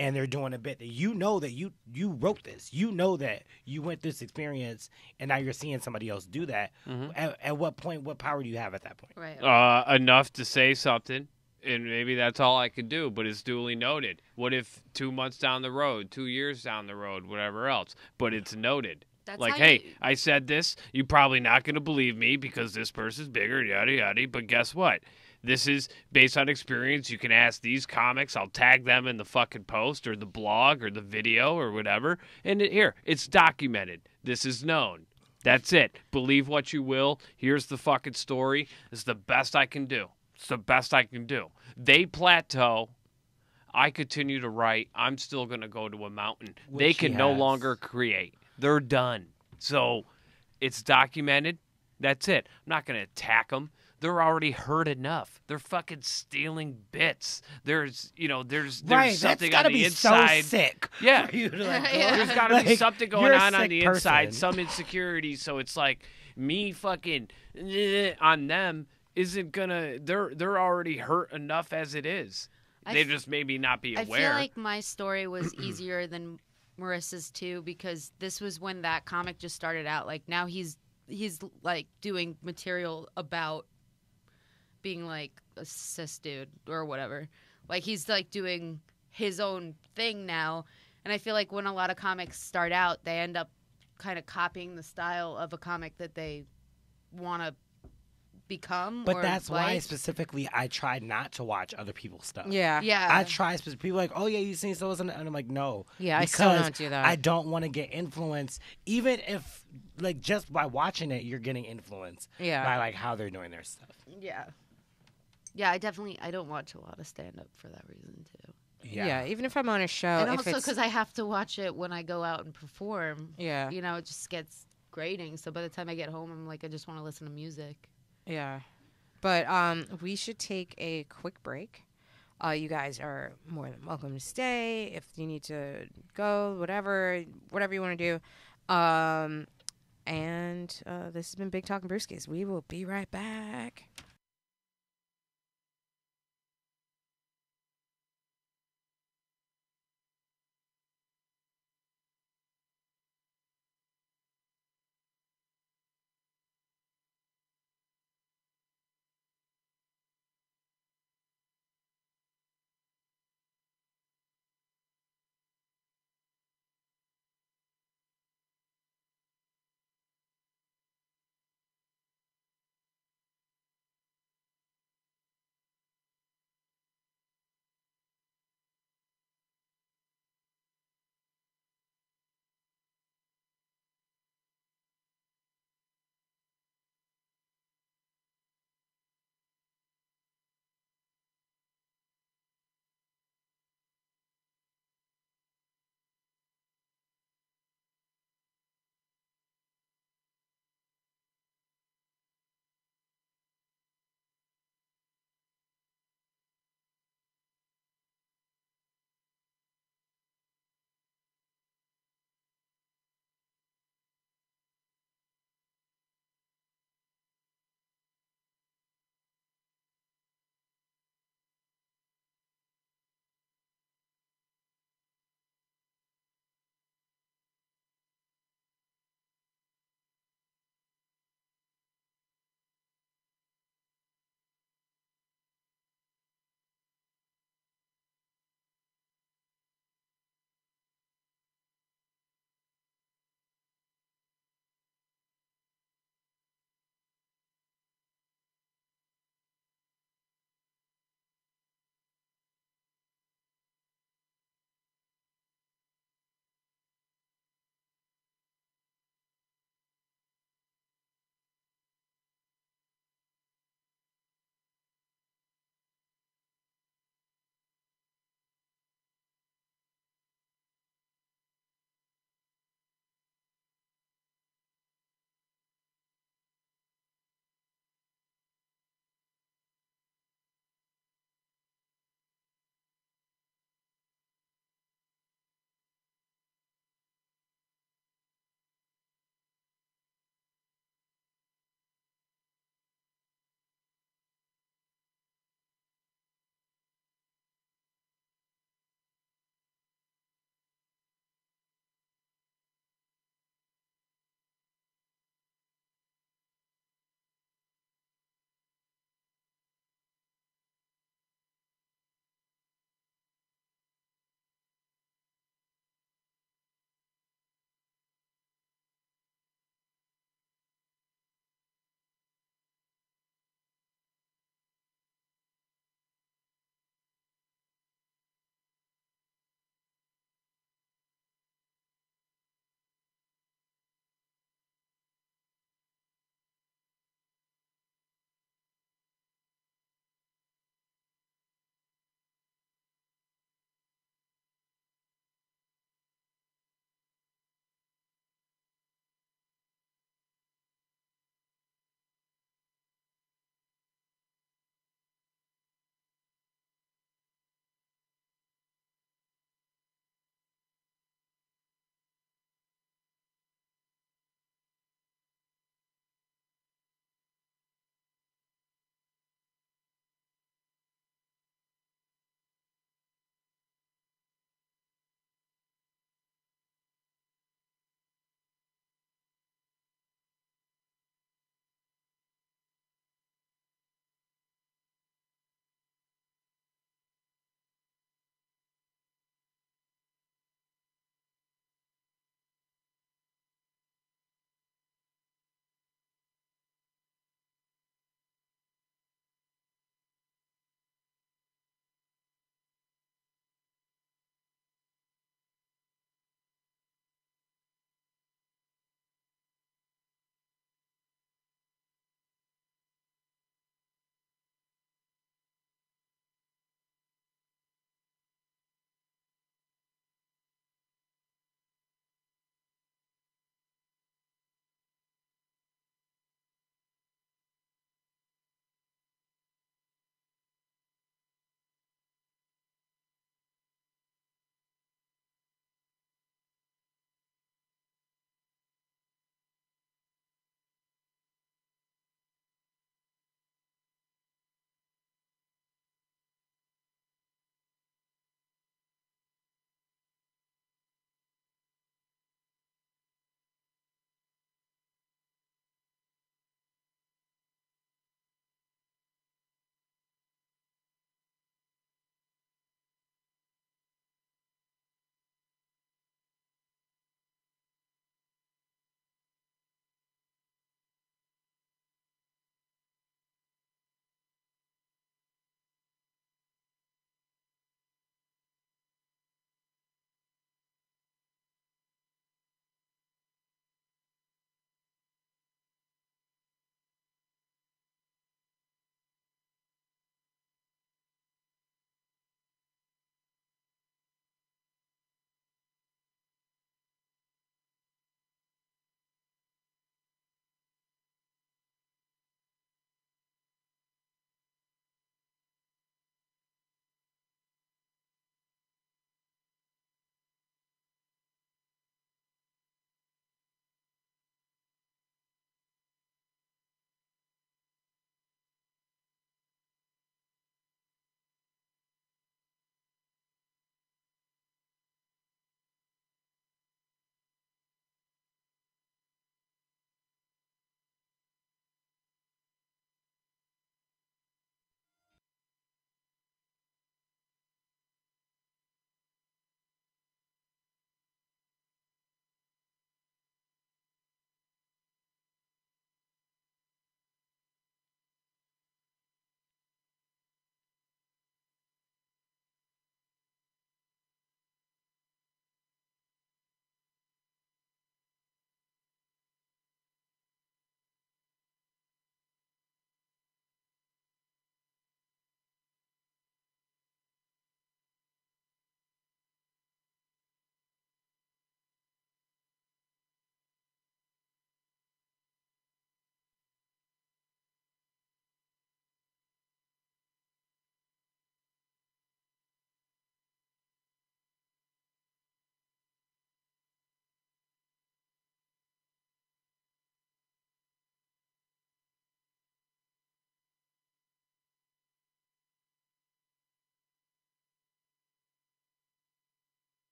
And they're doing a bit that you know that you wrote this. You know that you went through this experience, and now you're seeing somebody else do that. Mm-hmm. At what point, what power do you have at that point? Right. Enough to say something, and maybe that's all I could do, but it's duly noted. What if 2 months down the road, 2 years down the road, whatever else, but it's noted? That's like, how hey, you- I said this. You're probably not going to believe me because this person's bigger, yada, yada. But guess what? This is based on experience. You can ask these comics. I'll tag them in the fucking post or the blog or the video or whatever. And here, it's documented. This is known. That's it. Believe what you will. Here's the fucking story. It's the best I can do. It's the best I can do. They plateau. I continue to write. I'm still going to go to a mountain. Which They can he no has. longer create. They're done. So it's documented. That's it. I'm not going to attack them. They're already hurt enough. They're fucking stealing bits. There's Right, something that's gotta on the be inside. so sick. Yeah. For you to, like, Yeah. There's got to be like, something going you're a on sick the person. inside, some insecurity. So it's like me fucking on them isn't gonna. They're already hurt enough as it is. I They f- just maybe not be I aware. feel like my story was easier than Marissa's too, because this was when that comic just started out. Like, now he's like doing material about being like a cis dude or whatever. Like, he's like doing his own thing now. And I feel like when a lot of comics start out, they end up kind of copying the style of a comic that they want to become. But or that's why like. specifically I try not to watch other people's stuff. yeah, Yeah. I try specifically, people are like, oh yeah, you seen so and I'm like, no. Yeah, I still Because don't do that. I don't want to get influenced, even if, like, just by watching it, you're getting influenced Yeah. by, like, how they're doing their stuff. Yeah. Yeah, I don't watch a lot of stand-up for that reason, too. yeah. Even if I'm on a show, And if also it's because I have to watch it when I go out and perform. yeah, You know, it just gets grating. So by the time I get home, I'm like, I just want to listen to music. yeah. But we should take a quick break. You guys are more than welcome to stay if you need to go, whatever you want to do. And this has been Big Talking Brewskis. We will be right back.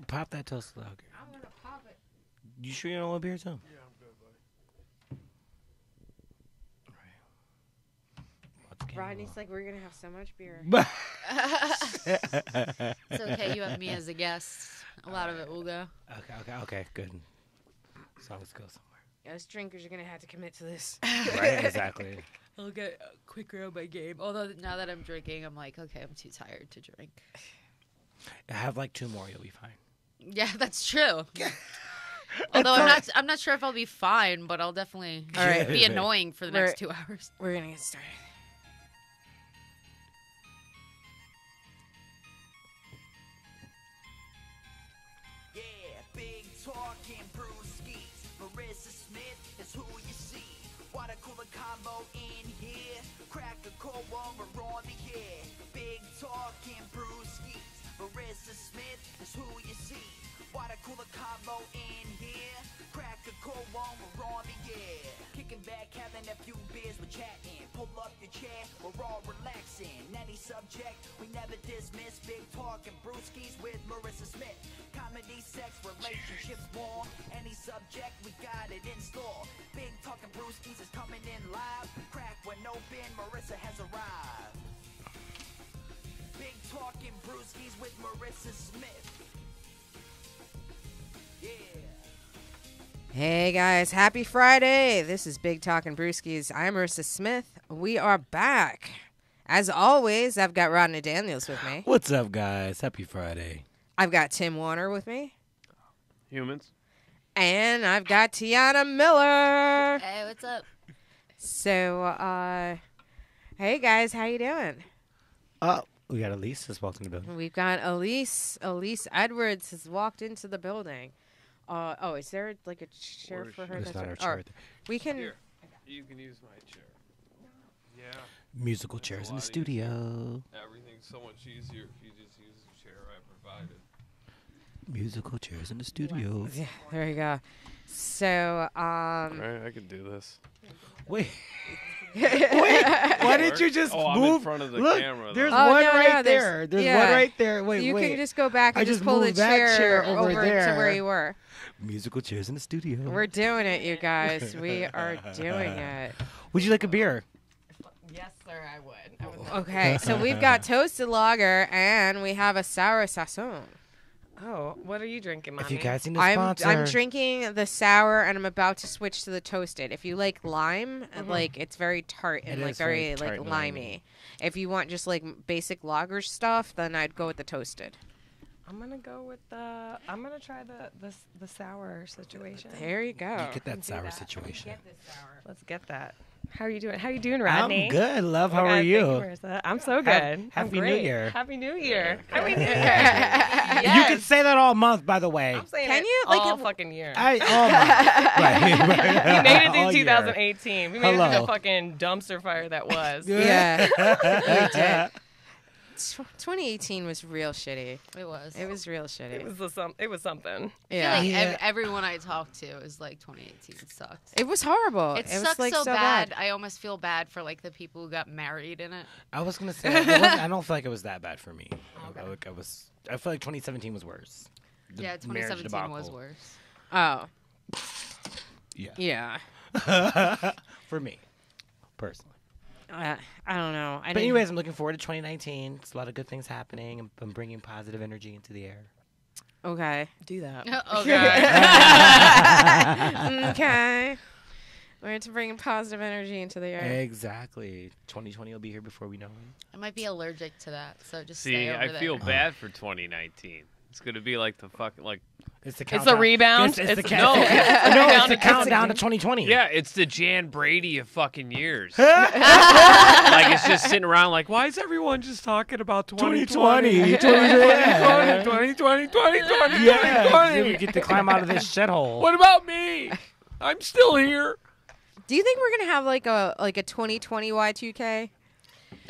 Pop that toast lager. I'm gonna pop it. You sure you don't want beer too? Yeah, I'm good, buddy. Rodney's like, we're gonna have so much beer. It's okay. You have me as a guest. A lot of it will go. Okay, good. As long as it goes Us drinkers are gonna have to commit to this. somewhere. Right, exactly. I'll get quicker on my game. Although now that I'm drinking, I'm like, okay, I'm too tired to drink. Have like 2 more, you'll be fine. Yeah, that's true. Although I'm not sure if I'll be fine, but I'll definitely All right. be annoying for the next 2 hours. We're gonna get started. Yeah, big talking Brewskis. Marissa Smith is who you see. Water cooler combo in here. Crack a cold one, we're on the air. Big talking Brewskis. Marissa Smith is who you see. Water cooler combo in here. Crack a cold one, we're on the air. Kicking back, having a few beers, we're chatting. Pull up your chair, we're all relaxing. Any subject, we never dismiss. Big talking Brewskis with Marissa Smith. Comedy, sex, relationships, more. Any subject, we got it in store. Big talking Brewskis is coming in live. Crack one open, Marissa has arrived. Big talking Brewskis with Marissa Smith. Yeah. Hey guys, happy Friday. This is Big Talkin' Brewskis. I'm Marissa Smith. We are back. As always, I've got Rodney Daniels with me. What's up, guys? Happy Friday. I've got Tim Warner with me. Humans. And I've got Tiana Miller. Hey, what's up? So, hey guys, how you doing? Oh, we got Elise just walked in the building. We've got Elise. Elise Edwards has walked into the building. Is there like a chair Where's for her? There's that's not our right- chair or right there. We can. Here, you can use my chair. Yeah. Musical It's a chairs in the lot studio. Everything's so much easier if you just use the chair I provided. Musical chairs in the studio. Yeah, there you go. So, Right, I could do this. Wait. Why didn't you just Oh, I'm move? in front of the Look, camera, there's though. Oh, one no, right no, there. There's yeah. one right there. Wait, you wait. can just go back and I just just pull the moved that chair over over to there. where you were. Musical chairs in the studio. We're doing it, you guys. We are doing it. Would you like a beer? Yes, sir, I would. Okay, so we've got toasted lager and we have a sour sasson. Oh, what are you drinking, Mommy? If you guys need a I'm sponsor. drinking the sour and I'm about to switch to the toasted. If you like lime, like it's very tart and It like is very very tart like and limey. If you want just like basic lager stuff, then I'd go with the toasted. I'm gonna go with the. I'm gonna try the sour situation. There you go. Get that do sour that. situation. Let's get that. How are you doing? How you doing, Rodney? I'm good, love. Oh How my are God, you? thank Marissa. I'm so good. I'm Happy New great. Year. Happy New Year. Happy New Year. You can say that all month, by the way. I'm saying Can it you? Like, all if- fucking year. All month. Right. We made it All through year. 2018. We made it through Hello. the fucking dumpster fire that was. Yeah. We did. 2018 was real shitty. It was. It was real shitty. It was something. Yeah. I feel like Yeah. everyone I talk to is like 2018 sucks. It was horrible. It was sucks like so bad. bad. I almost feel bad for like the people who got married in it. I was gonna say I don't feel like it was that bad for me. I feel like 2017 was worse. The Yeah, marriage 2017 was debacle. worse. Oh. Yeah. Yeah. For me, personally. I don't know. But anyways, I'm looking forward to 2019. It's a lot of good things happening. I'm bringing positive energy into the air. Okay. Do that. Oh god. Okay. We're going to bring positive energy into the air. Exactly. 2020 will be here before we know it. I might be allergic to that, so just See, stay over I there. feel bad for 2019. It's gonna be like the fucking like. It's the It's countdown. a rebound. It's the no, no, it's the to countdown to 2020. Yeah, it's the Jan Brady of fucking years. Like it's just sitting around like, why is everyone just talking about 2020? 2020, 2020. Yeah, we get to climb out of this shithole. What about me? I'm still here. Do you think we're going to have like a 2020 Y2K?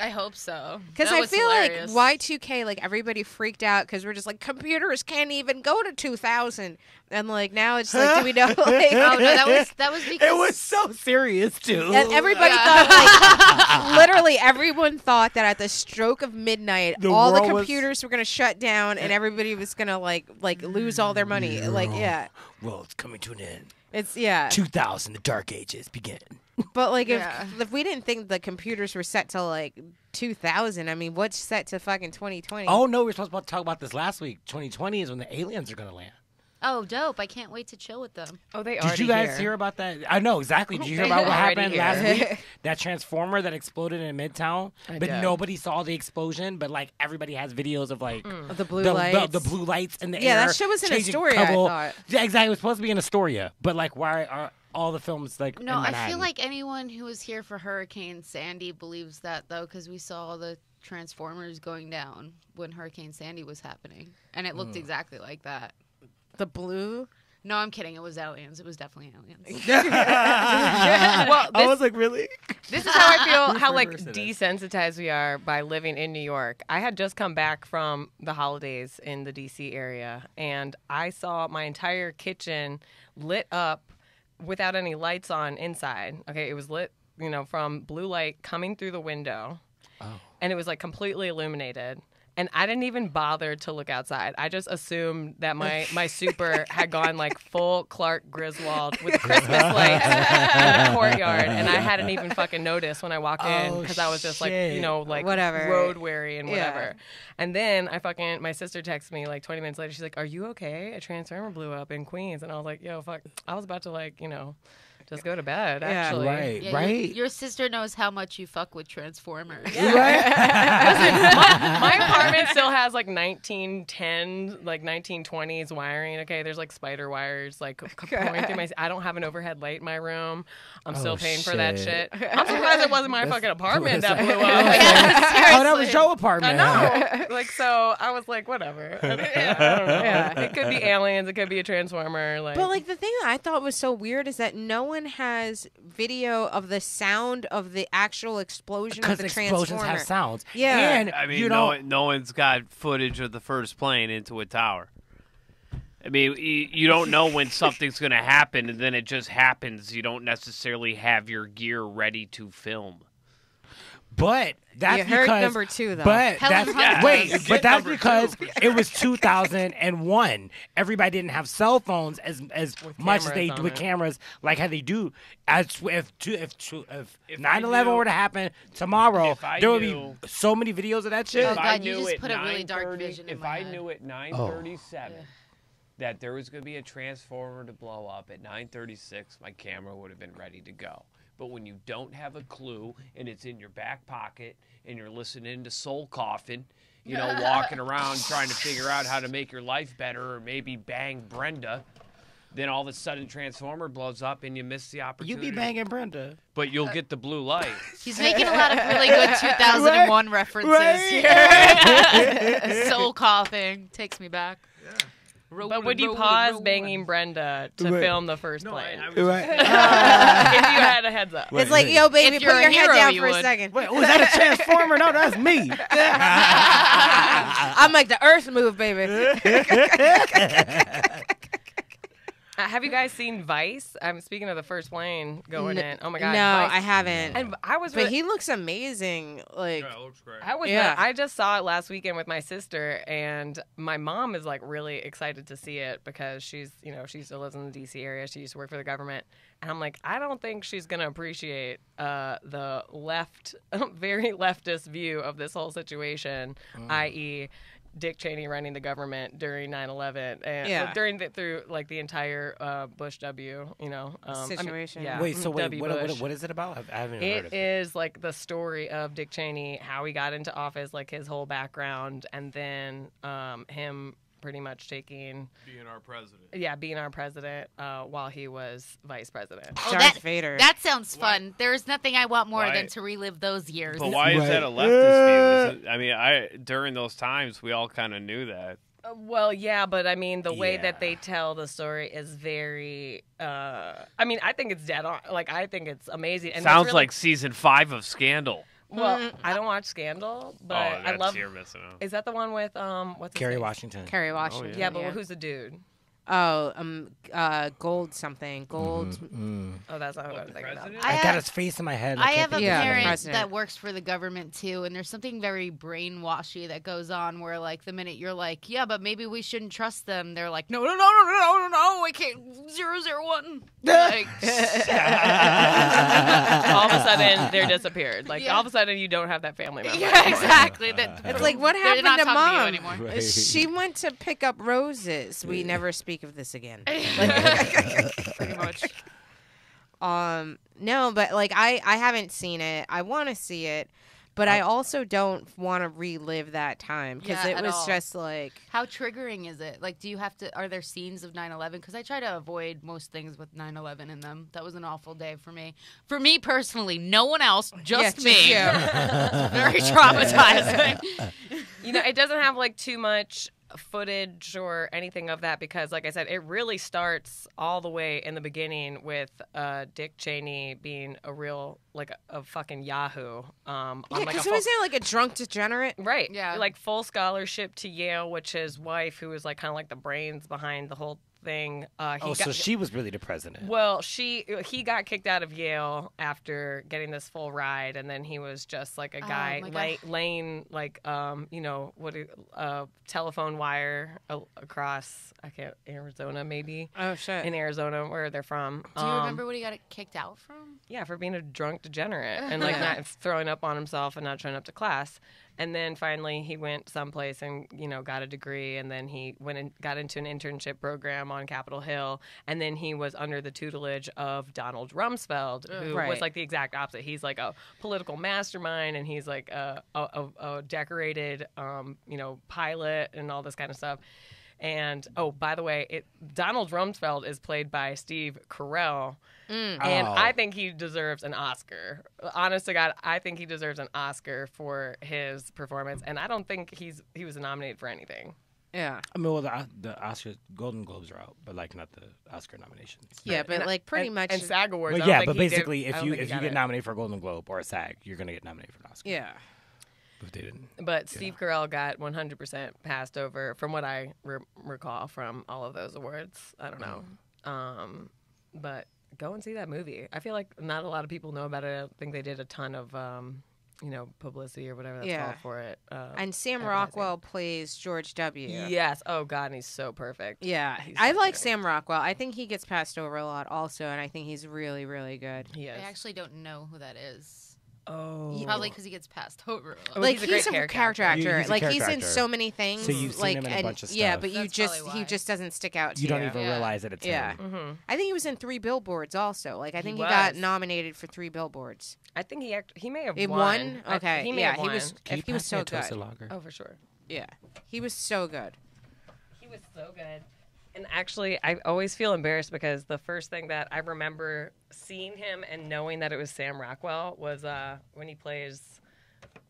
I hope so. Because That I was feel hilarious. like Y2K, like everybody freaked out because we're just like computers can't even go to 2000, and like now it's like, do we know? Like, Oh no, that was because It was so serious too. and everybody Yeah. thought, like, literally everyone thought that at the stroke of midnight, The all the world was- computers were gonna shut down and everybody was gonna like lose all their money. Like, yeah, World's coming to an end. it's 2000, the dark ages begin. But like Yeah. if we didn't think the computers were set to like 2000, I mean, what's set to fucking 2020? Oh no, we were supposed to talk about this last week. 2020 is when the aliens are gonna land. Oh, dope! I can't wait to chill with them. Oh, they Did already you guys here. hear about that? I know exactly. Did you hear They about what already happened here. last week? That transformer that exploded in Midtown, I but did. nobody saw the explosion. But like everybody has videos of like The blue the, lights. the blue lights in the Yeah, air. that shit was in changing Astoria, I color. thought. Yeah, exactly. It was supposed to be in Astoria, but like, why are all the films like? No, in I Manhattan? feel like anyone who was here for Hurricane Sandy believes that though, because we saw all the Transformers going down when Hurricane Sandy was happening, and it looked exactly like that. The blue. No, I'm kidding. It was aliens. It was definitely aliens. Well, I was like, really? This is how I feel, how like reverse it is. desensitized we are by living in New York. I had just come back from the holidays in the DC area, and I saw my entire kitchen lit up without any lights on inside. Okay, it was lit, from blue light coming through the window, and it was like completely illuminated. And I didn't even bother to look outside. I just assumed that my super had gone like full Clark Griswold with the Christmas lights in the courtyard, and I hadn't even fucking noticed when I walked in Oh, because I was just like, shit. like Whatever. road weary and Yeah. whatever. And then my sister texted me like 20 minutes later. She's like, "Are you okay? A transformer blew up in Queens," and I was like, "Yo, fuck!" I was about to just go to bed. Yeah. Actually, Right, Yeah, right. Your sister knows how much you fuck with Transformers. my apartment still has like 1910, like 1920s wiring. Okay, there's like spider wires like going through my. I don't have an overhead light in my room. I'm still paying for that shit. I'm surprised it wasn't my fucking apartment that blew up. Oh, that was your I apartment. know. So I was like, whatever. I don't know. Yeah. It could be aliens. It could be a transformer. But like the thing that I thought was so weird is that no one has video of the sound of the actual explosion of Because the explosions transformer. have sounds. Yeah. And I mean, you no, know, no one's got footage of the first plane into a tower. I mean, you don't know when something's going to happen, and then it just happens. You don't necessarily have your gear ready to film. but that's You heard because number 2 though. But Helen that's Hunt wait, does. but that's Number because 2. it was 2001. Everybody didn't have cell phones as much as cameras they on do with it. cameras like how they do. As if 9/11 knew- were to happen tomorrow, if I there would knew- be so many videos of that shit. Oh, If I God, you knew just at put a really dark 9:30 vision in If my I head. knew at 9:37 that there was going to be a transformer to blow up at 9:36, my camera would have been ready to go. But when you don't have a clue and it's in your back pocket and you're listening to Soul Coffin, walking around trying to figure out how to make your life better or maybe bang Brenda, then all of a sudden Transformer blows up and you miss the You opportunity. be banging Brenda. But you'll get the blue light. He's making a lot of really good 2001 references Right. here. Soul coughing takes me back. But would you pause banging Brenda to Right. film the first plane? I was Right. If you had a heads up. it's like, yo, baby, If put you're your a head hero, down you for a would. second. Wait, was that a transformer? No, that's me. I'm like the Earth move, baby. Have you guys seen Vice? I'm speaking of the first plane going in. Oh my god! No, Vice. I haven't. And I was, But really- he looks amazing. Like, looks great. I was, Yeah. I just saw it last weekend with my sister, and my mom is like really excited to see it because she's, she still lives in the DC area. She used to work for the government, and I'm like, I don't think she's gonna appreciate the very leftist view of this whole situation, i.e. Dick Cheney running the government during 9/11 and Yeah. through like the entire Bush W, Situation. yeah, Wait, so wait, W. what Bush. is it about? I haven't even heard It of it. is like the story of Dick Cheney, how he got into office, like his whole background, and then him pretty much being our president while he was vice president. Oh, Darth Vader. That sounds fun. There's nothing I want more Why- than to relive those years. But why is Right. that a leftist view? I mean, during those times, we all kind of knew that. Well, yeah, but I mean, the way that Yeah. they tell the story is very. I mean, I think it's dead on. Like, I think it's amazing. And Sounds it's really- like season 5 of Scandal. Well, I don't watch Scandal, but I that's love. you're missing out. Is that the one with what's his Kerry name? Washington. Kerry Washington. Yeah, but who's the dude? Gold something. Gold. Oh, that's not what I'm thinking of. I got have- his face in my head. I can't have a think of his Yeah, name. parent president. that works for the government too, and there's something very brainwashy that goes on where, like, the minute you're like, yeah, but maybe we shouldn't trust them, they're like, no, I can't 001. Like, All of a sudden, they're disappeared. Like Yeah. all of a sudden, you don't have that family member. yeah, exactly. It's like, what they're happened not to talking to you Mom? anymore. Right. She went to pick up roses. We never speak of this again. Pretty much. No, but like I haven't seen it. I want to see it, but I also don't want to relive that time because Yeah, it at was all. just like How triggering is it? Like, do you have to? Are there scenes of 9/11? Because I try to avoid most things with 9/11 in them. That was an awful day for me. For me personally, no one else, just just me. you. Very traumatizing. You know, it doesn't have like too much footage or anything of that because, like I said, it really starts all the way in the beginning with Dick Cheney being a real like a fucking Yahoo. On Yeah, like because a it was like a drunk degenerate. right, Yeah. like full scholarship to Yale, which his wife, who was like kind of like the brains behind the whole thing. So she was really the president. Well, he got kicked out of Yale after getting this full ride, and then he was just like a guy my God. laying like telephone wire across Arizona maybe Oh shit! in Arizona where they're from. Do you remember what he got kicked out from? Yeah, for being a drunk degenerate and like not throwing up on himself and not showing up to class. And then finally he went someplace and, got a degree. And then he went and got into an internship program on Capitol Hill. And then he was under the tutelage of Donald Rumsfeld, who Right. was like the exact opposite. He's like a political mastermind and he's like a decorated, pilot and all this kind of stuff. And, oh, by the way, Donald Rumsfeld is played by Steve Carell. And Oh. I think he deserves an Oscar. Honest to God, I think he deserves an Oscar for his performance. And I don't think he was nominated for anything. Yeah, I mean, well, the Oscar Golden Globes are out, but like not the Oscar nominations. yeah, but like pretty and, much. And SAG Awards. Well, I don't yeah, think but he did- basically, I if don't you think he got get it. nominated for a Golden Globe or a SAG, you're gonna get nominated for an Oscar. yeah. If they didn't. But Steve Carell got 100% passed over, from what I recall from all of those awards. I don't know. But go and see that movie. I feel like not a lot of people know about it. I don't think they did a ton of, publicity or whatever that's Yeah. called for it. And Sam advertising. Rockwell plays George W. Yes. Oh, God, and he's so perfect. Yeah, He's I so like good. Sam Rockwell. I think he gets passed over a lot also, and I think he's really, really good. He is. I actually don't know who that is. Oh. Probably because he gets passed over a lot. Oh, Like he's a great character character actor. He's a Like character he's in actor. so many things. So you've seen like, him in a and- bunch of Yeah, stuff. but That's probably he why. just doesn't stick out to You don't even Yeah. realize that it's Yeah. him. Mm-hmm. I think he was in 3 Billboards also. Like I think he was. got nominated for 3 Billboards. I think he may have He won. won? Okay, he may yeah, have he won. was- Can you He was pass so me a toasted good. lager? Oh, for sure. Yeah, he was so good. He was so good. And actually, I always feel embarrassed because the first thing that I remember seeing him and knowing that it was Sam Rockwell was when he plays,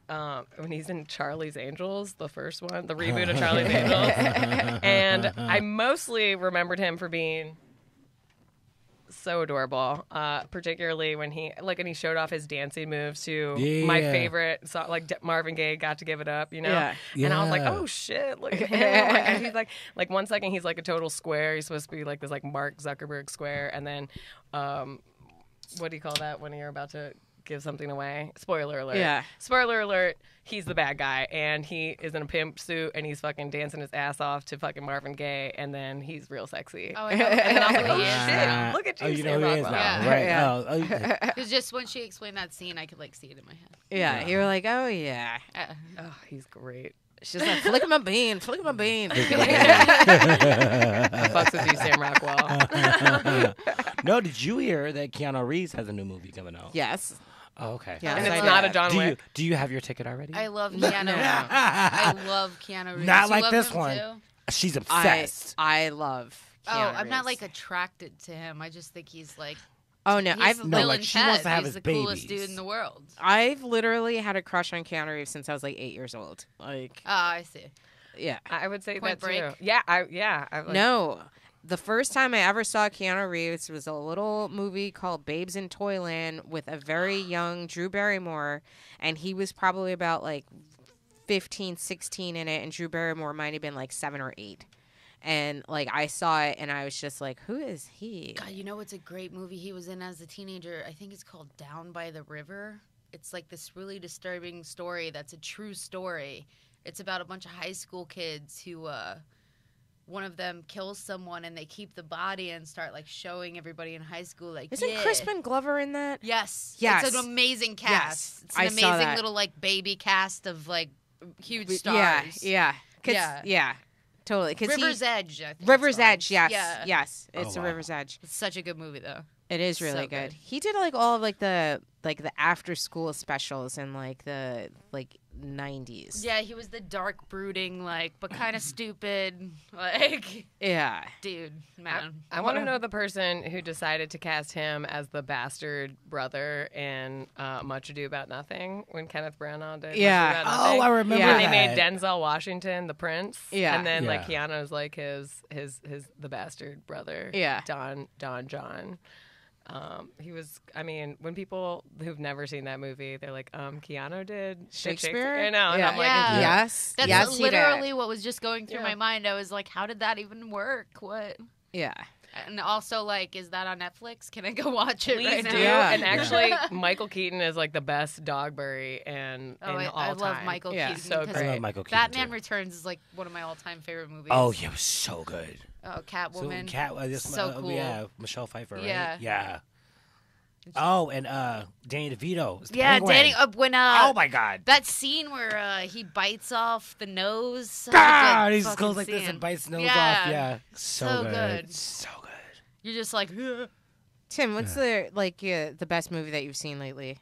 when he's in Charlie's Angels, the first one, the reboot of Charlie's Angels. And I mostly remembered him for being so adorable, particularly when he showed off his dancing moves to my Yeah. favorite song, like Marvin Gaye, "Got to Give It Up," Yeah. And I was like, Yeah. oh shit, look at him. And he's like 1 second he's like a total square. He's supposed to be like this like Mark Zuckerberg square, and then what do you call that when you're about to give something away? Spoiler alert. Yeah. Spoiler alert. He's the bad guy, and he is in a pimp suit, and he's fucking dancing his ass off to fucking Marvin Gaye, and then he's real sexy. Oh, I know. And then I was like, Who oh he is shit, now. look at you, Oh, you know Sam who he is Rockwell. now, Yeah. right? Yeah. Oh, yeah. Because just when she explained that scene, I could like see it in my head. Yeah, you were like, oh yeah. Oh, he's great. She's like, flick my bean, flick my bean. I fucks with you, Sam Rockwell. No, did you hear that Keanu Reeves has a new movie coming out? Yes. Oh, okay. Yeah. And I it's know not a that. John Do you Wick. do you have your ticket already? I love Keanu. I love Keanu Reeves. Not You like love this him one. too? She's obsessed. I love. Oh, Keanu I'm not Reeves. like attracted to him. I just think he's like Oh no, he's I've No, Bill like, and she wants Ted. to have He's his the coolest babies. dude in the world. I've literally had a crush on Keanu Reeves since I was like 8 years old. Like, Oh, I see. yeah. I would say Point that too. Break? Yeah, I like, No. the first time I ever saw Keanu Reeves was a little movie called Babes in Toyland with a very young Drew Barrymore, and he was probably about like 15, 16 in it, and Drew Barrymore might have been like 7 or 8. And like I saw it, and I was just like, "Who is he?" God, you know what's a great movie he was in as a teenager? I think it's called Down by the River. It's like this really disturbing story that's a true story. It's about a bunch of high school kids who, one of them kills someone and they keep the body and start like showing everybody in high school like, Isn't yeah. Crispin Glover in that? Yes. Yes. It's an amazing cast. Yes. It's an I saw amazing that. little like baby cast of like huge Yeah, stars. yeah, Yeah. totally. River's Edge. I think it's River's called. Edge, yes, Yeah. yes. It's Oh, a wow. River's Edge. It's such a good movie though. It is really So good. He did like all of like the after school specials in like the 90s. Yeah, he was the dark, brooding, like, but kind of stupid, like, Yeah. dude, man. I want to know the person who decided to cast him as the bastard brother in Much Ado About Nothing when Kenneth Branagh did. Yeah. Much Ado About Nothing. Oh, I remember Yeah. And they made that. Denzel Washington the prince. Yeah. And then like Yeah. Keanu's like his the bastard brother. Yeah. Don John. He was. I mean, when people who've never seen that movie, they're like, Keanu did Shakespeare? I know. And Yeah. I'm like, Yeah. Yes. That's yes, he did. literally what was just going through Yeah. my mind. I was like, how did that even work? What? Yeah. And also, like, is that on Netflix? Can I go watch it please right do. now? Yeah. And actually, Michael Keaton is like the best Dogberry in Oh, all I love time. Michael Yeah. Keaton. So because great. I love Michael Keaton. Batman too. Returns is like one of my all-time favorite movies. Oh, yeah, it was so good. Oh, Catwoman. So So cool. Yeah, Michelle Pfeiffer, right? Yeah. Yeah. Oh, and Danny DeVito. is the Yeah, Penguin. Danny. When Oh my God. that scene where he bites off the nose. Such Ah, a good he just goes fucking like this scene. and bites his nose Yeah. off. Yeah, so So good. good. So good. You're just like, Tim, what's the best movie that you've seen lately?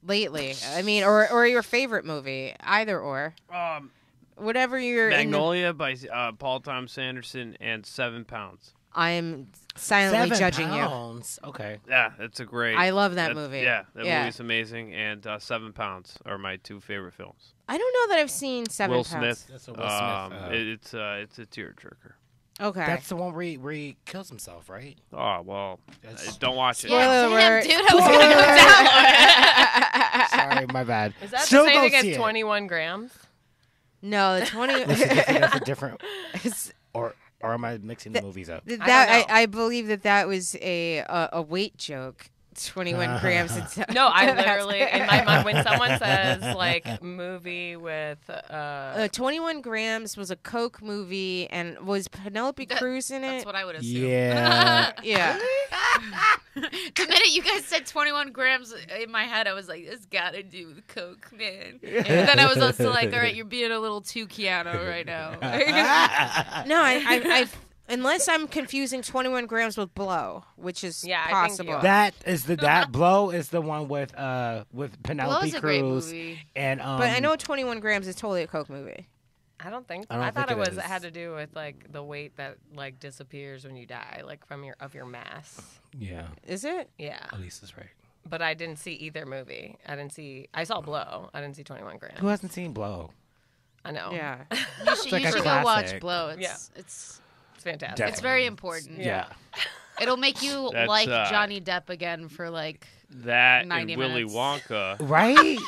Lately, I mean, or your favorite movie, either or, whatever you're. Magnolia by Paul Thomas Anderson and 7 Pounds. I am silently 7 judging pounds. Okay. Yeah, it's a great. you. I love that that's- movie. Yeah, that Yeah. movie's amazing. And 7 Pounds are my 2 favorite films. I don't know that I've seen Seven Will Pounds. Smith. That's a Will Smith, It's a tearjerker. Okay. That's the one where he kills himself, right? Oh well, That's- don't watch it. Spoiler alert. Damn, dude, I was gonna go down. Sorry, my bad. Is that Still the same go thing see as it. 21 grams? No, the 20. That's a different. It's- Or am I mixing the movies up? that know. I believe that was a weight joke. 21 grams. No, I literally in my mind when someone says like movie with 21 grams was a Coke movie, and was Penelope Cruz in That's it? what I would assume. Yeah. Yeah. The minute you guys said 21 grams in my head, I was like, this got to do with Coke, man. And then I was also like, all right, you're being a little too Keanu right now. No, I unless I'm confusing 21 grams with Blow, which is Yeah, I think possible. you are. that Blow is the one with Penelope Blow's a great Cruz movie. and But I know 21 grams is totally a Coke movie. I don't think I don't I thought think it it was is. had to do with like the weight that like disappears when you die, like from your mass. yeah, Is it? Yeah. Elisa's right. But I didn't see either movie. I saw Blow. I didn't see 21 grams. Who hasn't seen Blow? I know. Yeah. You should, like you a should go watch classic. Blow. Yeah. It's It's fantastic. Definitely. it's very important. Yeah. It'll make you That's, like Johnny Depp again for like That 90 and Willy minutes. Wonka. Right?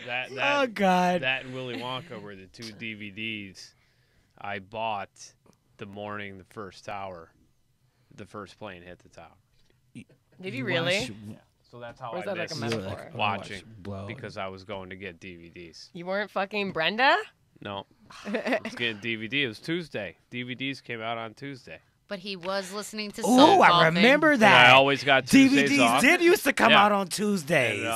That Oh God. That and Willy Wonka were the 2 DVDs I bought the morning the first plane hit the tower. Did you really? So that's how Or is I that like a missed metaphor? watching Blow. because I was going to get DVDs. You weren't fucking Brenda? No, I was getting DVD. It was Tuesday. DVDs came out on Tuesday. but he was listening to Oh, I Golfing. remember And that. I always got Tuesdays DVDs off. did used to come Yeah. out on Tuesdays. And,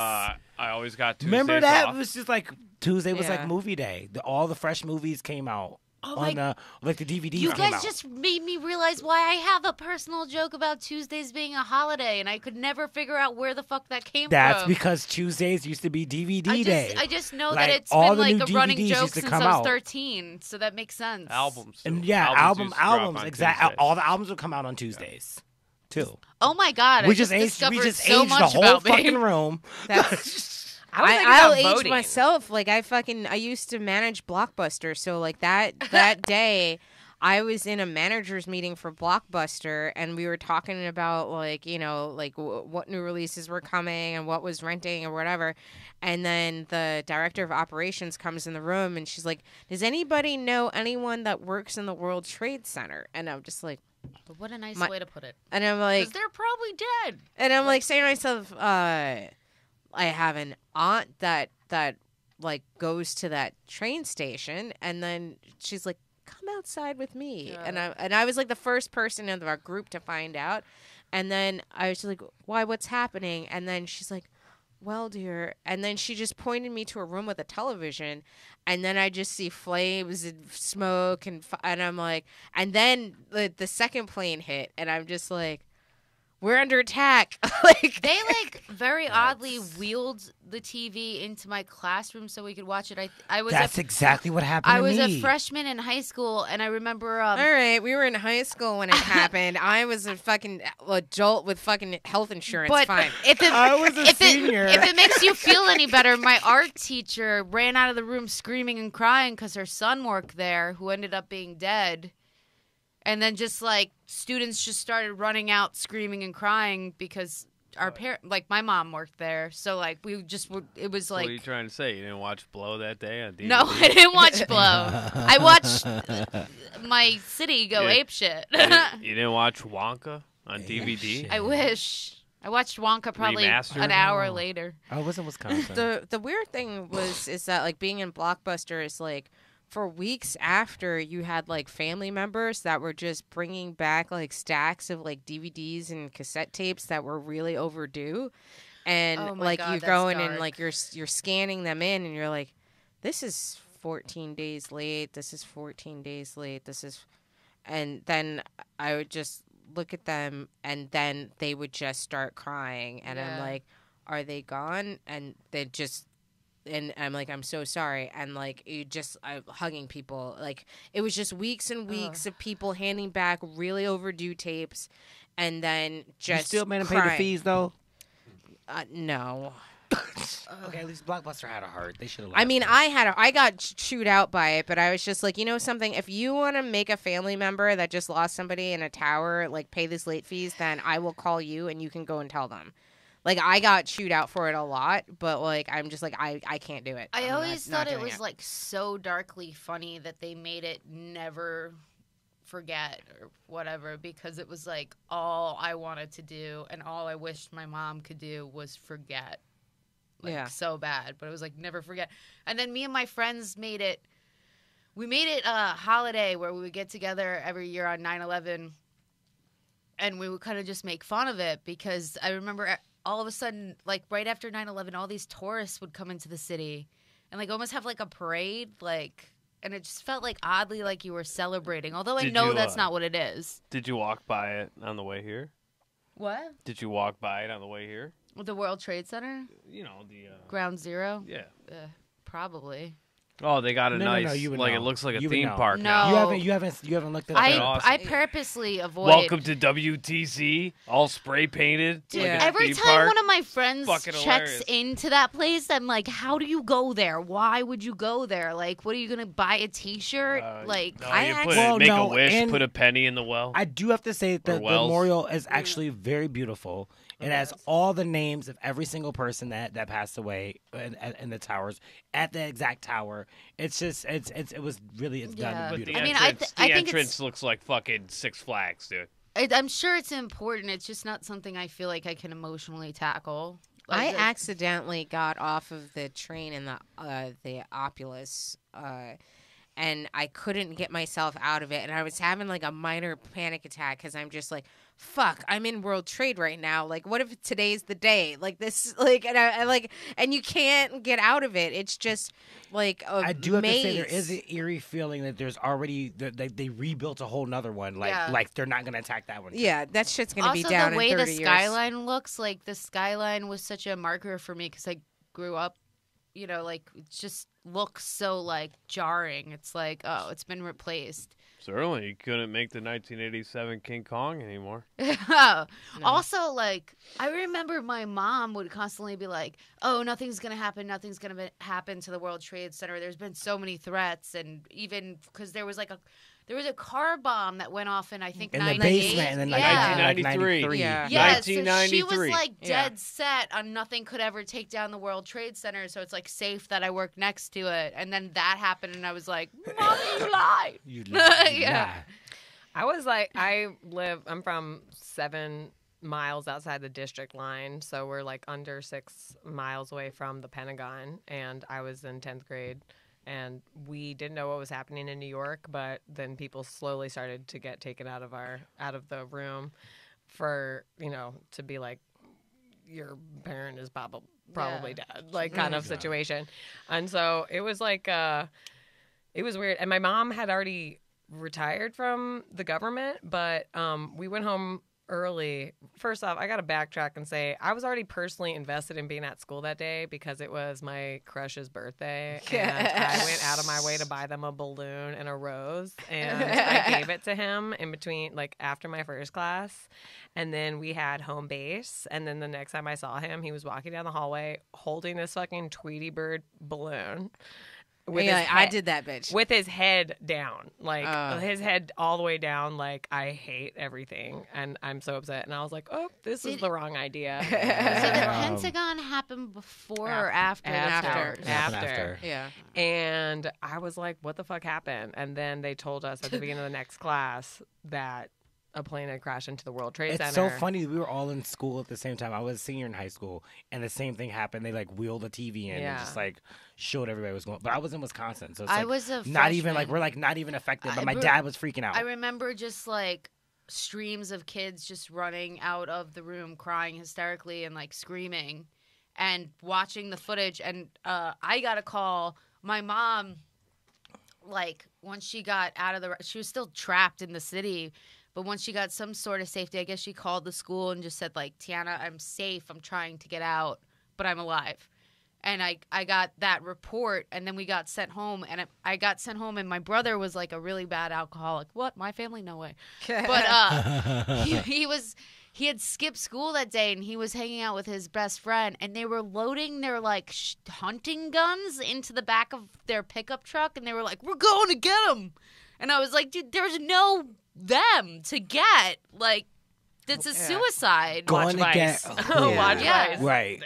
I always got Tuesdays Remember that? off. It was just like Tuesday was Yeah. like movie day. All the fresh movies came out Oh on my- like the DVDs You came guys out. just made me realize why I have a personal joke about Tuesdays being a holiday, and I could never figure out where the fuck that came That's from. because Tuesdays used to be DVD day. I just know Like, that it's all been the like new a running DVDs joke used to since come I was out. 13, so that makes sense. Albums. And too. yeah, Albums used to drop albums, on exactly. Tuesdays. All the albums would come out on Tuesdays, too. Oh my god! We I just aged. discovered We just so aged the much whole about me. fucking room. That's I was thinking I'll about age voting. myself. Like I used to manage Blockbuster, so like that day, I was in a manager's meeting for Blockbuster, and we were talking about like what new releases were coming and what was renting or whatever. And then the director of operations comes in the room, and she's like, "Does anybody know anyone that works in the World Trade Center?" And I'm just like, But what a nice My- way to put it. and I'm Because like, they're probably dead. and I'm like saying to myself, I have an aunt that like goes to that train station, and then she's like, "Come outside with me," Yeah. and I was like the first person in our group to find out, and then I was just like, "Why? What's happening?" And then she's like, "Well, dear," and then she just pointed me to a room with a television, and then I just see flames and smoke, and I'm like, and then the second plane hit, and I'm just like, we're under attack. Like They very oddly wheeled the TV into my classroom so we could watch it. I was That's exactly what happened I to was me. a freshman in high school, and I remember all right, we were in high school when it happened. I was a fucking adult with fucking health insurance. but Fine. if it I was a senior. if it makes you feel any better, my art teacher ran out of the room screaming and crying because her son worked there, who ended up being dead. And then just like students just started running out screaming and crying because our my mom worked there. So like we just it was What are you like, trying to say? You didn't watch Blow that day on DVD? no, I didn't watch Blow. I watched my city go Yeah. apeshit. You didn't watch Wonka on DVD? I wish. I watched Wonka probably Remastered? an hour Oh. later. I was in Wisconsin. The weird thing is that like being in Blockbuster is like for weeks after you had like family members that were just bringing back like stacks of like DVDs and cassette tapes that were really overdue, and Oh my like God, you that's go in dark. and like you're scanning them in and you're like, this is 14 days late. This is 14 days late. This is, and then I would just look at them and then they would just start crying and I'm Yeah. like, are they gone? And they just. And I'm like, I'm so sorry. And like, I'm hugging people. Like, it was just weeks and weeks of people handing back really overdue tapes, and then just you still made them pay the crying. fees though. No. Okay, at least Blockbuster had a heart. They should have. I mean, I got chewed out by it, but I was just like, you know something? If you want to make a family member that just lost somebody in a tower, like pay this late fees, then I will call you and you can go and tell them. Like, I got chewed out for it a lot, but like, I'm just like, I can't do it. I I'm always not thought it doing was like so darkly funny that they made it never forget or whatever, because it was like all I wanted to do and all I wished my mom could do was forget. Like, Yeah. so bad, but it was like never forget. And then me and my friends made it a holiday where we would get together every year on 9/11, and we would kind of just make fun of it, because I remember all of a sudden, like right after 9/11, all these tourists would come into the city and like almost have like a parade, like, and it just felt like oddly like you were celebrating, although I Did know you, that's not what it is. Did you walk by it on the way here? What? Did you walk by it on the way here? The World Trade Center? You know, the... Ground Zero? yeah. Probably. Oh, they got a No, nice... you would like, know. it looks like a You would theme know. park No. now. You haven't looked at it. Fucking awesome. I purposely avoid. Welcome to WTC, all spray painted. Dude, like a every theme time park. one of my friends Fucking checks hilarious. into that place, I'm like, how do you go there? Why would you go there? Like, what are you going to buy a T-shirt? Like, no, I you actually- Well, make no, a wish, and- put a penny in the well. I do have to say that the Wells. memorial is actually very beautiful. It has all the names of every single person that passed away in the towers at the exact tower. It's just it was really done Yeah. But the beautiful. I mean, entrance, I the think entrance looks like fucking Six Flags, dude. I'm sure it's important. It's just not something I feel like I can emotionally tackle. I Like, accidentally got off of the train in the Opulus, and I couldn't get myself out of it, and I was having like a minor panic attack because I'm just like, fuck, I'm in World Trade right now. Like, what if today's the day? Like this, like, and I like, and you can't get out of it. It's just like a I do have maze. to say there is an eerie feeling that there's already they rebuilt a whole nother one. Yeah. Like they're not gonna attack that one. Yeah, that shit's gonna also, be down the way in the 30 years. skyline looks, like the skyline was such a marker for me because I grew up, like it just looks so like jarring. It's like, oh, it's been replaced. Certainly, you couldn't make the 1987 King Kong anymore. Also, like, I remember my mom would constantly be like, "Oh, nothing's gonna happen. Nothing's gonna happen to the World Trade Center. There's been so many threats, and even because there was a car bomb that went off in I think in the 98. basement, and then like, yeah. 1993. Yeah. Yeah, so 1993. she was like Yeah. dead set on nothing could ever take down the World Trade Center, so it's like safe that I work next to it. And then that happened, and I was like, "Mom, you lied." You Yeah. I was like, I'm from 7 miles outside the district line, so we're like under 6 miles away from the Pentagon, and I was in 10th grade. And we didn't know what was happening in New York, but then people slowly started to get taken out of the room for, to be like, your parent is probably dead, like kind of situation. And so it was like, it was weird. And my mom had already retired from the government, but we went home early. First off, I got to backtrack and say I was already personally invested in being at school that day because it was my crush's birthday, and I went out of my way to buy them a balloon and a rose, and I gave it to him in between, like after my first class, and then we had home base, and then the next time I saw him, he was walking down the hallway holding this fucking Tweety Bird balloon. I did that, bitch. With his head down, like his head all the way down, like I hate everything, and I'm so upset. And I was like, "Oh, this is the wrong idea." So the Pentagon happened before or after the towers? After. Yeah. And I was like, "What the fuck happened?" And then they told us at the beginning of the next class that a plane had crashed into the World Trade Center. It's so funny. We were all in school at the same time. I was a senior in high school, and the same thing happened. They like wheeled the TV in and just like showed everybody what was going on. But I was in Wisconsin, so it's I like, was a not even freshman. like we're like not even affected. But my dad was freaking out. I remember just like streams of kids just running out of the room crying hysterically and like screaming and watching the footage. And I got a call. My mom, like once she got out of she was still trapped in the city. But once she got some sort of safety, I guess she called the school and just said, like, "Tiana, I'm safe. I'm trying to get out, but I'm alive." And I got that report, and then we got sent home. And I got sent home, and my brother was, like, a really bad alcoholic. What? My family? No way. But he had skipped school that day, and he was hanging out with his best friend. And they were loading their, like, hunting guns into the back of their pickup truck. And they were like, "We're going to get him." And I was like, "Dude, there's no them to get, like, it's a suicide." Going to get Watch Vice. right.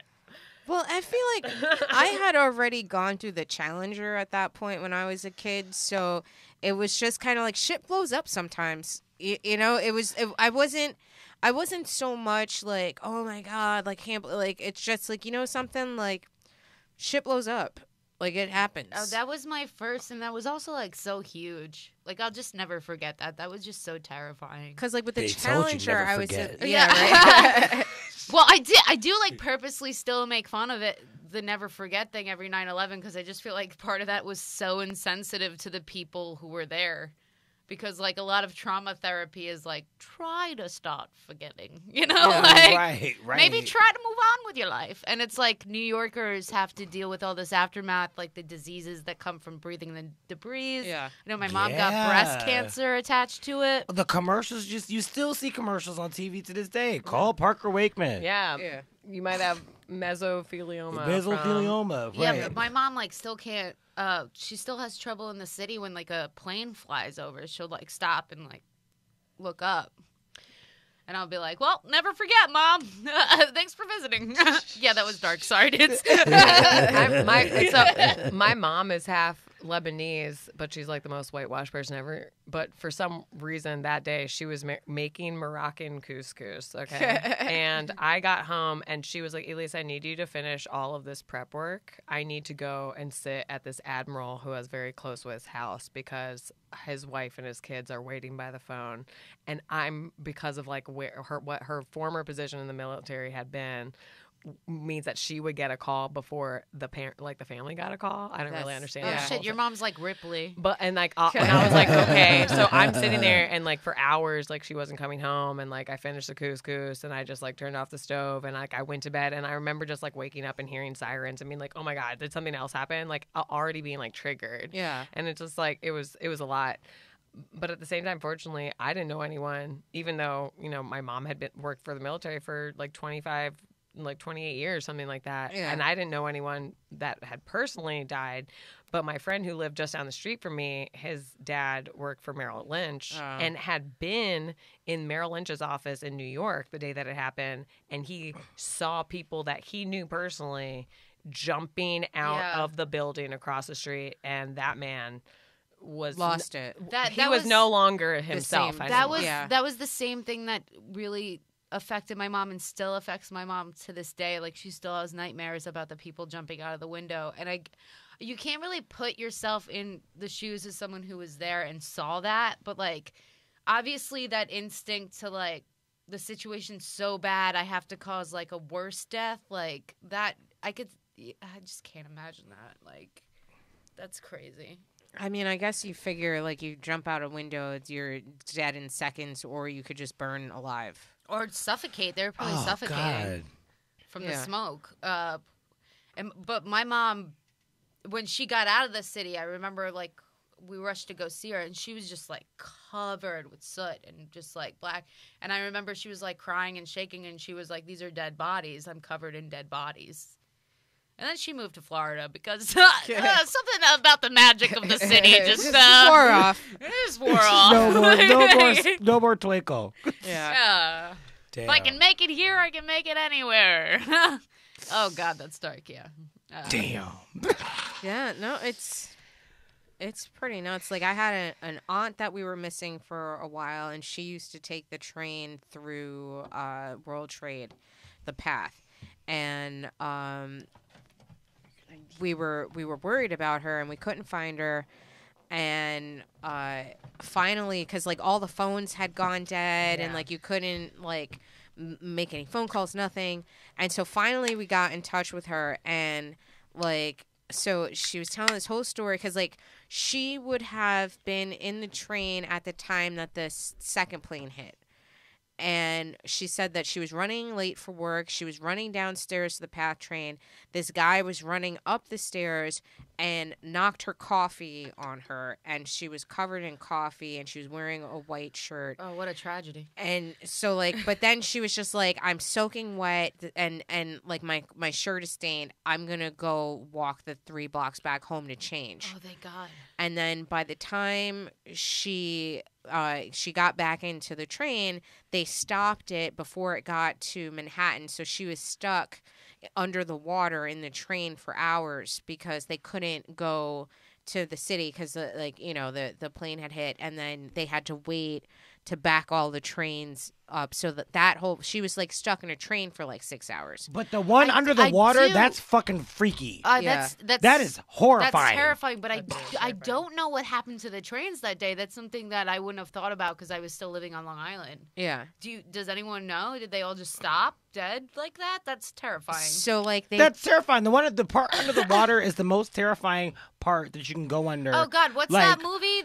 Well, I feel like I had already gone through the Challenger at that point when I was a kid, so it was just kind of like shit blows up sometimes. I wasn't so much like, oh my god, like can't like it's just like something like shit blows up. Like, it happens. Oh, that was my first, and that was also, like, so huge. Like, I'll just never forget that. That was just so terrifying. Because, like, with the They told you Challenger, never I was... forget. right. Well, I do, like, purposely still make fun of it, the never forget thing every 9/11, because I just feel like part of that was so insensitive to the people who were there. Because, like, a lot of trauma therapy is, like, try to start forgetting, Right. Maybe try to move on with your life. And it's like New Yorkers have to deal with all this aftermath, like the diseases that come from breathing the debris. Yeah. I know my mom got breast cancer attached to it. The commercials, you still see commercials on TV to this day. Call Parker Wakeman. Yeah. You might have mesothelioma. Mesothelioma, right. Yeah, but my mom, like, still can't. She still has trouble in the city when, like, a plane flies over. She'll, like, stop and, like, look up. And I'll be like, "Well, never forget, Mom. Thanks for visiting." Yeah, that was dark. Sorry, dudes. My mom is half Lebanese, but she's like the most whitewashed person ever. But for some reason that day she was making Moroccan couscous, okay? And I got home and she was like, "Elise, I need you to finish all of this prep work. I need to go and sit at this admiral who I was very close with house because his wife and his kids are waiting by the phone." And I'm, because of like what her former position in the military had been, means that she would get a call before the family got a call. I don't really understand. Oh that shit, whole your mom's like Ripley. But and I was like, okay, so I'm sitting there and like for hours, like she wasn't coming home, and like I finished the couscous and I just like turned off the stove and like I went to bed, and I remember just like waking up and hearing sirens and being like, oh my god, did something else happen? Like already being like triggered. Yeah. And it's just like it was a lot. But at the same time, fortunately, I didn't know anyone, even though, my mom had worked for the military for like 28 years, something like that. Yeah. And I didn't know anyone that had personally died. But my friend who lived just down the street from me, his dad worked for Merrill Lynch and had been in Merrill Lynch's office in New York the day that it happened. And he saw people that he knew personally jumping out of the building across the street. And that man was lost it. He was no longer himself. same. That anymore. that was the same thing that really affected my mom and still affects my mom to this day. Like, she still has nightmares about the people jumping out of the window. And you can't really put yourself in the shoes of someone who was there and saw that. But, like, obviously that instinct to, like, the situation's so bad I have to cause, like, a worse death. Like, that, I just can't imagine that. Like, that's crazy. I mean, I guess you figure, like, you jump out a window, you're dead in seconds, or you could just burn alive. Or suffocate. They were probably suffocating from the smoke. But my mom, when she got out of the city, I remember, like, we rushed to go see her, and she was just, like, covered with soot and just, like, black. And I remember she was, like, crying and shaking, and she was like, "These are dead bodies. I'm covered in dead bodies." And then she moved to Florida because something about the magic of the city just wore off. It just wore off. No more Twinkle. Yeah. Damn. If I can make it here, I can make it anywhere. Oh, God, that's dark, yeah. Damn. Yeah, no, it's pretty nuts. Like, I had an aunt that we were missing for a while, and she used to take the train through World Trade, the path. And we were worried about her, and we couldn't find her. And finally, because, like, all the phones had gone dead, and, like, you couldn't, like, make any phone calls, nothing. And so finally we got in touch with her, and, like, so she was telling this whole story because, like, she would have been in the train at the time that the second plane hit. And she said that she was running late for work. She was running downstairs to the PATH train. This guy was running up the stairs and knocked her coffee on her. And she was covered in coffee, and she was wearing a white shirt. Oh, what a tragedy. And so, like, but then she was just like, "I'm soaking wet, and like, my shirt is stained. I'm going to go walk the 3 blocks back home to change." Oh, thank God. And then by the time she got back into the train, they stopped it before it got to Manhattan. So she was stuck under the water in the train for hours because they couldn't go to the city because, the plane had hit, and then they had to wait to back all the trains up. So she was, like, stuck in a train for, like, 6 hours. But the one under the water, that's fucking freaky. That is horrifying. That's terrifying, but I don't know what happened to the trains that day. That's something that I wouldn't have thought about because I was still living on Long Island. Yeah. Does anyone know? Did they all just stop dead like that? That's terrifying. So, like, that's terrifying. The part under the water is the most terrifying part that you can go under. Oh, God, what's like, that movie?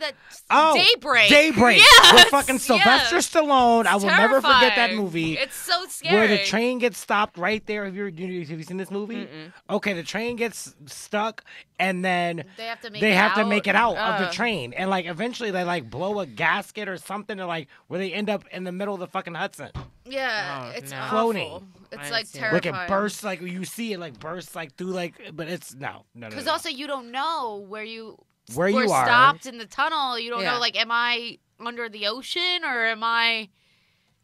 Daybreak. Daybreak. Yes, With fucking Sylvester Stallone. I will never forget that movie. It's so scary. Where the train gets stopped right there. Have you seen this movie? Mm-mm. Okay, the train gets stuck, and then they have to make it out of the train, and, like, eventually they, like, blow a gasket or something, to, like, where they end up in the middle of the fucking Hudson. Yeah, it's no. awful. Floating. It's, like, see it. terrifying. Like, it bursts, like, you see it, like, bursts, like, through, like, but it's no. Because also you don't know where you are stopped in the tunnel. You don't Yeah. know, like, am I under the ocean or am I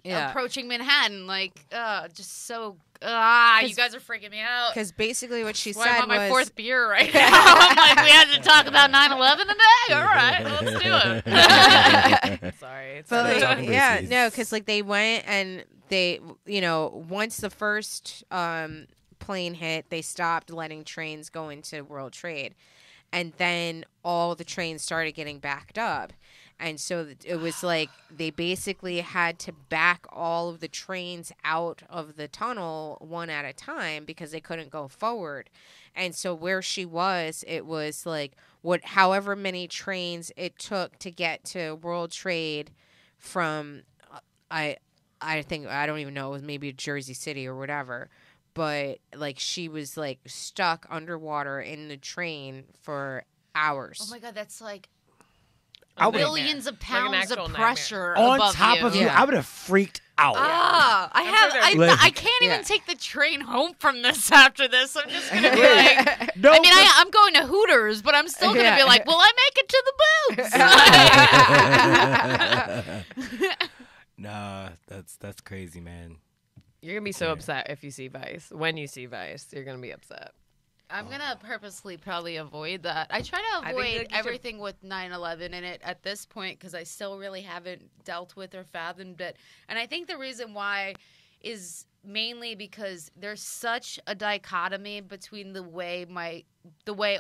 approaching Manhattan? Like, just so. You guys are freaking me out. Because basically what she Well, said I'm on my was... 4th beer right now. I'm like, we had to talk about 9/11 today? All right, let's do it. Sorry. But, Talking like, about yeah, disease. no, because, like, they went and they, once the first plane hit, they stopped letting trains go into World Trade. And then all the trains started getting backed up. And so it was like they basically had to back all of the trains out of the tunnel one at a time because they couldn't go forward. And so where she was, it was like however many trains it took to get to World Trade from I think, I don't even know, it was maybe Jersey City or whatever. But, like, she was, like, stuck underwater in the train for hours. Oh, my God, that's like... I would- millions of Like an pounds actual of nightmare. pressure On above top you. of you, Yeah. I would have freaked out. I can't even Yeah. take take the train home from this after this. I'm just gonna be Yeah. like, No, I mean, I'm going to Hooters, but I'm still gonna Yeah. be like, will I make it to the boobs? nah, that's crazy, man. You're gonna be so upset if you see Vice. When you see Vice, you're gonna be upset. I'm gonna purposely probably avoid that. I try to think, avoid like, you should- everything with 9/11 in it at this point because I still really haven't dealt with or fathomed it. And I think the reason why is mainly because there's such a dichotomy between the way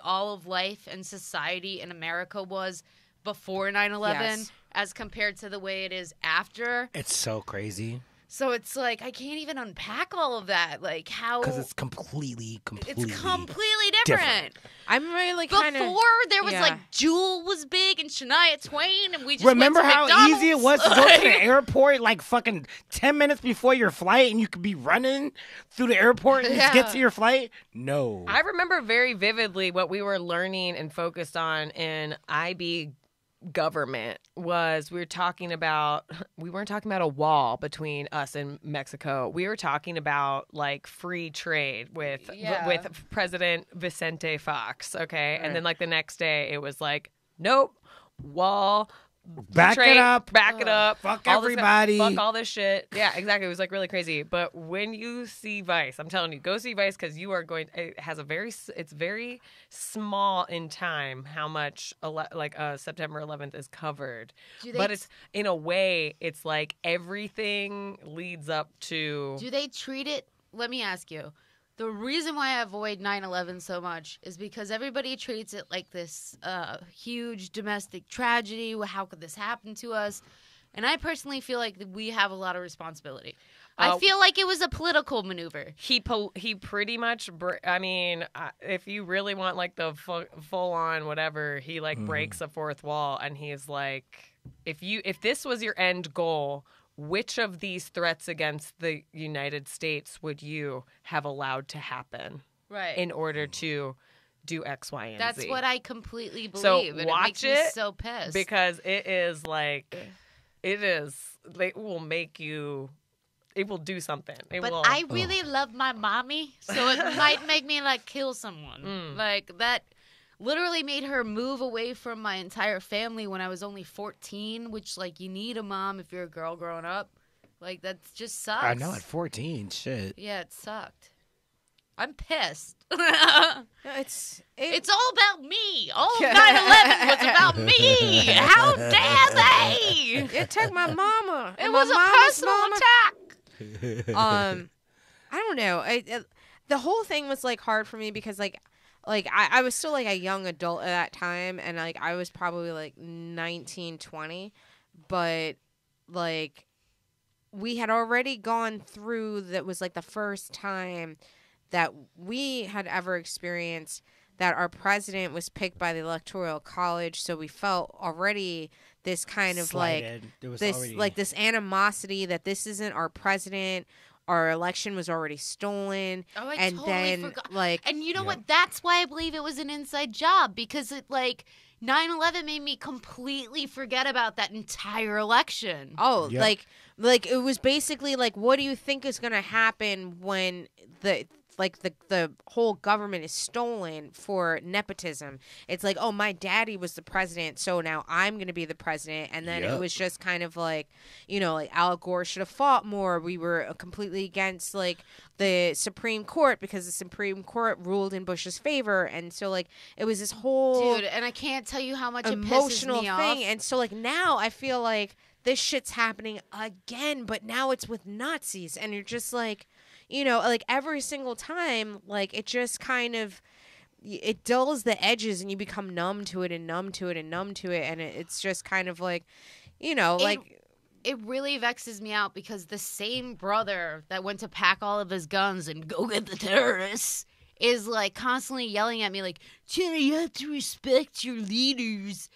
all of life and society in America was before 9/11 Yes. as compared to the way it is after. It's so crazy So it's like I can't even unpack all of that. Like how because it's completely it's completely different. I'm really kind of. Before there was yeah. like Jewel was big and Shania Twain, and we just Remember went to how McDonald's. easy it was to go to the airport like fucking 10 minutes before your flight and you could be running through the airport and just get to your flight? No. I remember very vividly what we were learning and focused on in IB government was we weren't talking about a wall between us and Mexico. We were talking about like free trade with President Vicente Fox, okay? And then like the next day it was like, nope, wall, Back trade, it up. back it up, Fuck all this- everybody. fuck all this shit. Yeah, exactly. It was like really crazy. But when you see Vice, I'm telling you, go see Vice because you are going. It has it's very small in time how much September 11th is covered. But it's in a way, it's like everything leads up to. Do they treat it? Let me ask you. The reason why I avoid 9/11 so much is because everybody treats it like this huge domestic tragedy. How could this happen to us? And I personally feel like we have a lot of responsibility. I feel like it was a political maneuver. He pretty much. I mean, if you really want like the full on whatever, he like breaks a fourth wall, and he's like, if this was your end goal, which of these threats against the United States would you have allowed to happen, Right. in order to do X, Y, and That's Z? what I completely believe. So and watch it makes me it so pissed. because it is like, it will make you. It will do something. But I really love my mommy, so it might make me like kill someone. Like that literally made her move away from my entire family when I was only 14, which like you need a mom if you're a girl growing up. Like that just sucks. I know, at 14, shit. Yeah, it sucked. I'm pissed. No, It's all about me. All of 9/11 was about me. How dare they? It took my mama. It and was my a mama's personal mama. attack. I don't know. The whole thing was like hard for me because like I was still like a young adult at that time, and like I was probably like 19, 20, but like we had already gone through. That was like the first time that we had ever experienced that our president was picked by the Electoral College, so we felt already this kind of Slighted. There was this already... like this animosity that this isn't our president. Our election was already stolen. Oh, I and totally then forgot. like And you know what? That's why I believe it was an inside job, because it like 9/11 made me completely forget about that entire election. oh Yep. like it was basically like, what do you think is going to happen when the whole government is stolen for nepotism? It's like, oh, my daddy was the president, so now I'm going to be the president. And then it Yep. was just kind of like, you know, like Al Gore should have fought more. We were completely against like the Supreme Court because the Supreme Court ruled in Bush's favor. And so like it was this whole Dude, and I can't tell you how much emotional it pisses me thing. off. And so like now I feel like this shit's happening again, but now it's with Nazis, and you're just like, you know, like every single time, like it just kind of it dulls the edges, and you become numb to it and numb to it and numb to it, and it's just kind of like, you know, like It really vexes me out because the same brother that went to pack all of his guns and go get the terrorists is like constantly yelling at me like, Jenna, you have to respect your leaders.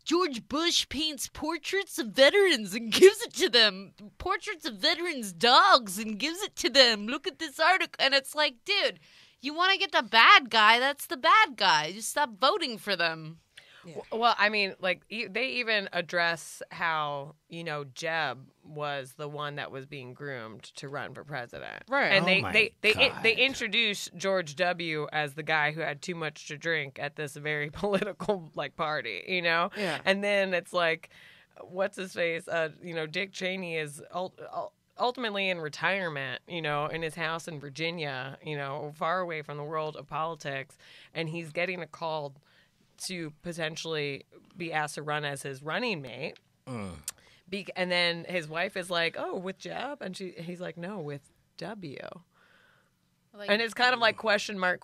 George Bush paints portraits of veterans and gives it to them. Portraits of veterans' dogs and gives it to them. Look at this article. And it's like, dude, you want to get the bad guy, that's the bad guy. Just stop voting for them. Well, I mean, like they even address how Jeb was the one that was being groomed to run for president, Right? And Oh they introduced George W. as the guy who had too much to drink at this very political party, Yeah. And then it's like, what's his face? Dick Cheney is ultimately in retirement, in his house in Virginia, far away from the world of politics, and he's getting a call to potentially be asked to run as his running mate. And then his wife is like, "Oh, with Jeb?" And he's like, "No, with W." And it's kind of like question mark.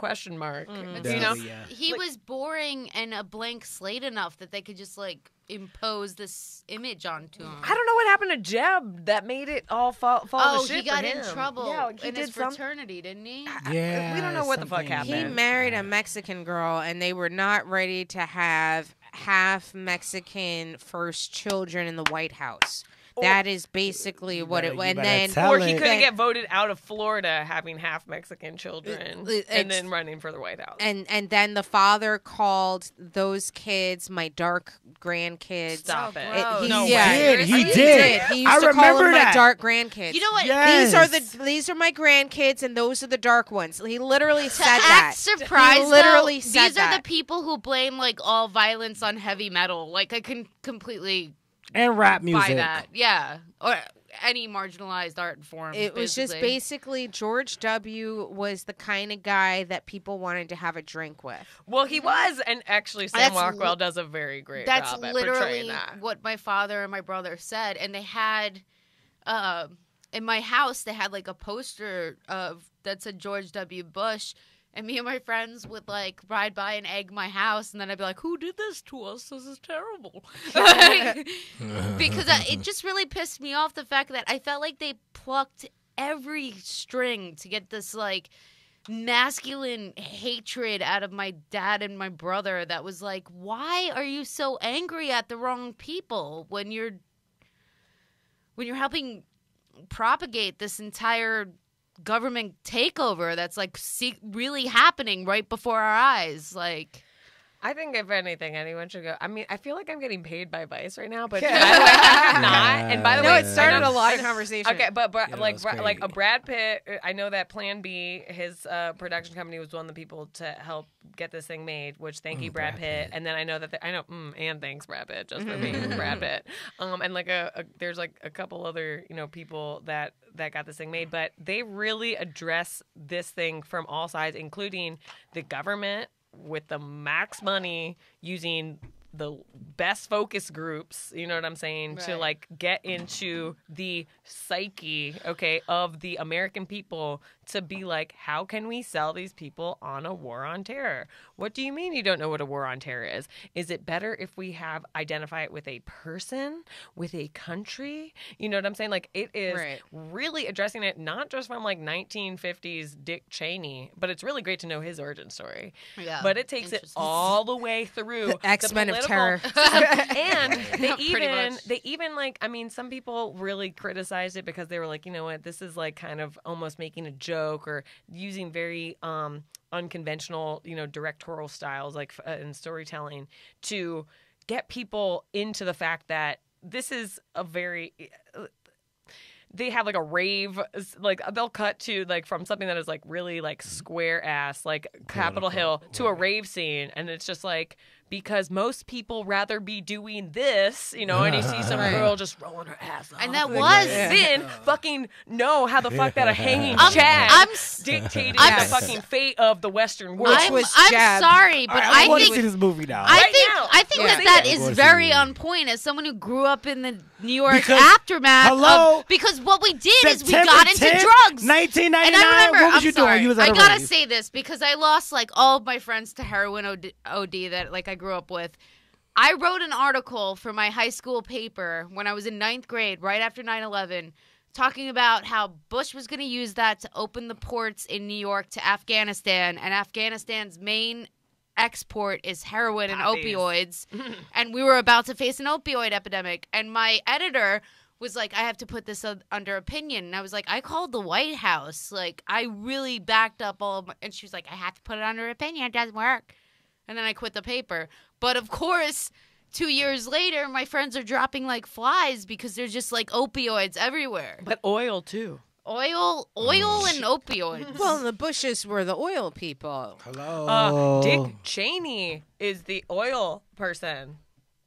He was boring and a blank slate enough that they could just impose this image onto him. I don't know what happened to Jeb that made it all fall to shit he got for in him. trouble Yeah, he in did his fraternity, didn't he? Yeah, we don't know what the fuck happened. He married a Mexican girl, and they were not ready to have half Mexican first children in the White House. That is basically what it was. And then, or he couldn't get voted out of Florida having half Mexican children and then running for the White House. And then the father called those kids my dark grandkids. Stop it. He did. He used to call them my dark grandkids. You know what? Yes. These are my grandkids, and those are the dark ones. He literally said To that. act surprised, He literally though, said these are that. the people who blame all violence on heavy metal. I can completely and rap music. buy that. Yeah, or any marginalized art form. It was just basically George W. was the kind of guy that people wanted to have a drink with. Well, he was, and actually Sam Rockwell does a very great job at portraying literally that. what my father and my brother said, and they had in my house they had a poster that said George W. Bush. And me and my friends would ride by and egg my house, and then I'd be like, "Who did this to us? This is terrible." Because it just really pissed me off, the fact that I felt like they plucked every string to get this masculine hatred out of my dad and my brother. That was why are you so angry at the wrong people when you're helping propagate this entire government takeover that's really happening right before our eyes? I think if anything, anyone should go. I mean, I feel like I'm getting paid by Vice right now, but by the way, I'm not. And by the way, it started a lot of conversation. Okay, but Yeah, like a Brad Pitt, I know that Plan B, his production company, was one of the people to help get this thing made. Which thank you, Brad Pitt. And then I know that and thanks Brad Pitt just for being Brad Pitt. And there's a couple other people that got this thing made, but they really address this thing from all sides, including the government with the max money, using the best focus groups, you know what I'm saying, to get into the psyche, of the American people, to be how can we sell these people on a war on terror? What do you mean you don't know what a war on terror is? Is it better if we identify it with a person, with a country? You know what I'm saying? It is really addressing it, not just from 1950s Dick Cheney, but it's really great to know his origin story. Yeah, but it takes it all the way through the X-Men of terror. And they even some people really criticized it because they were like, you know what, this is kind of almost making a joke or using very unconventional, directorial styles in storytelling to get people into the fact that this is a very they have a rave, they'll cut to from something that is really square ass Capitol Hill to a rave scene, and it's just because most people rather be doing this, and you see some girl just rolling her ass off. And that was then fucking know how the fuck that a hanging I'm Chad dictated the fucking fate of the Western world. Which was I'm Jab. sorry, but I want to think see this movie now. I think that I is wanna see very the movie. on point as someone who grew up in the New York Because- aftermath. hello? Because what we did is we September got into 10th, drugs. 1999. And I remember, what was I'm you sorry, doing? You was at I a gotta rave. say this because I lost all of my friends to heroin OD that I grew up with. I wrote an article for my high school paper when I was in 9th grade, right after 9/11, talking about how Bush was going to use that to open the ports in New York to Afghanistan, and Afghanistan's main export is heroin and opioids, and we were about to face an opioid epidemic. And my editor was like, I have to put this under opinion. And I was like, I called the White House. I really backed up all of my... And she was like, I have to put it under opinion. It doesn't work. and then I quit the paper. But of course, 2 years later, my friends are dropping like flies because there's just like opioids everywhere. But oil too. Oil and opioids. Well, the Bushes were the oil people. Hello. Dick Cheney is the oil person.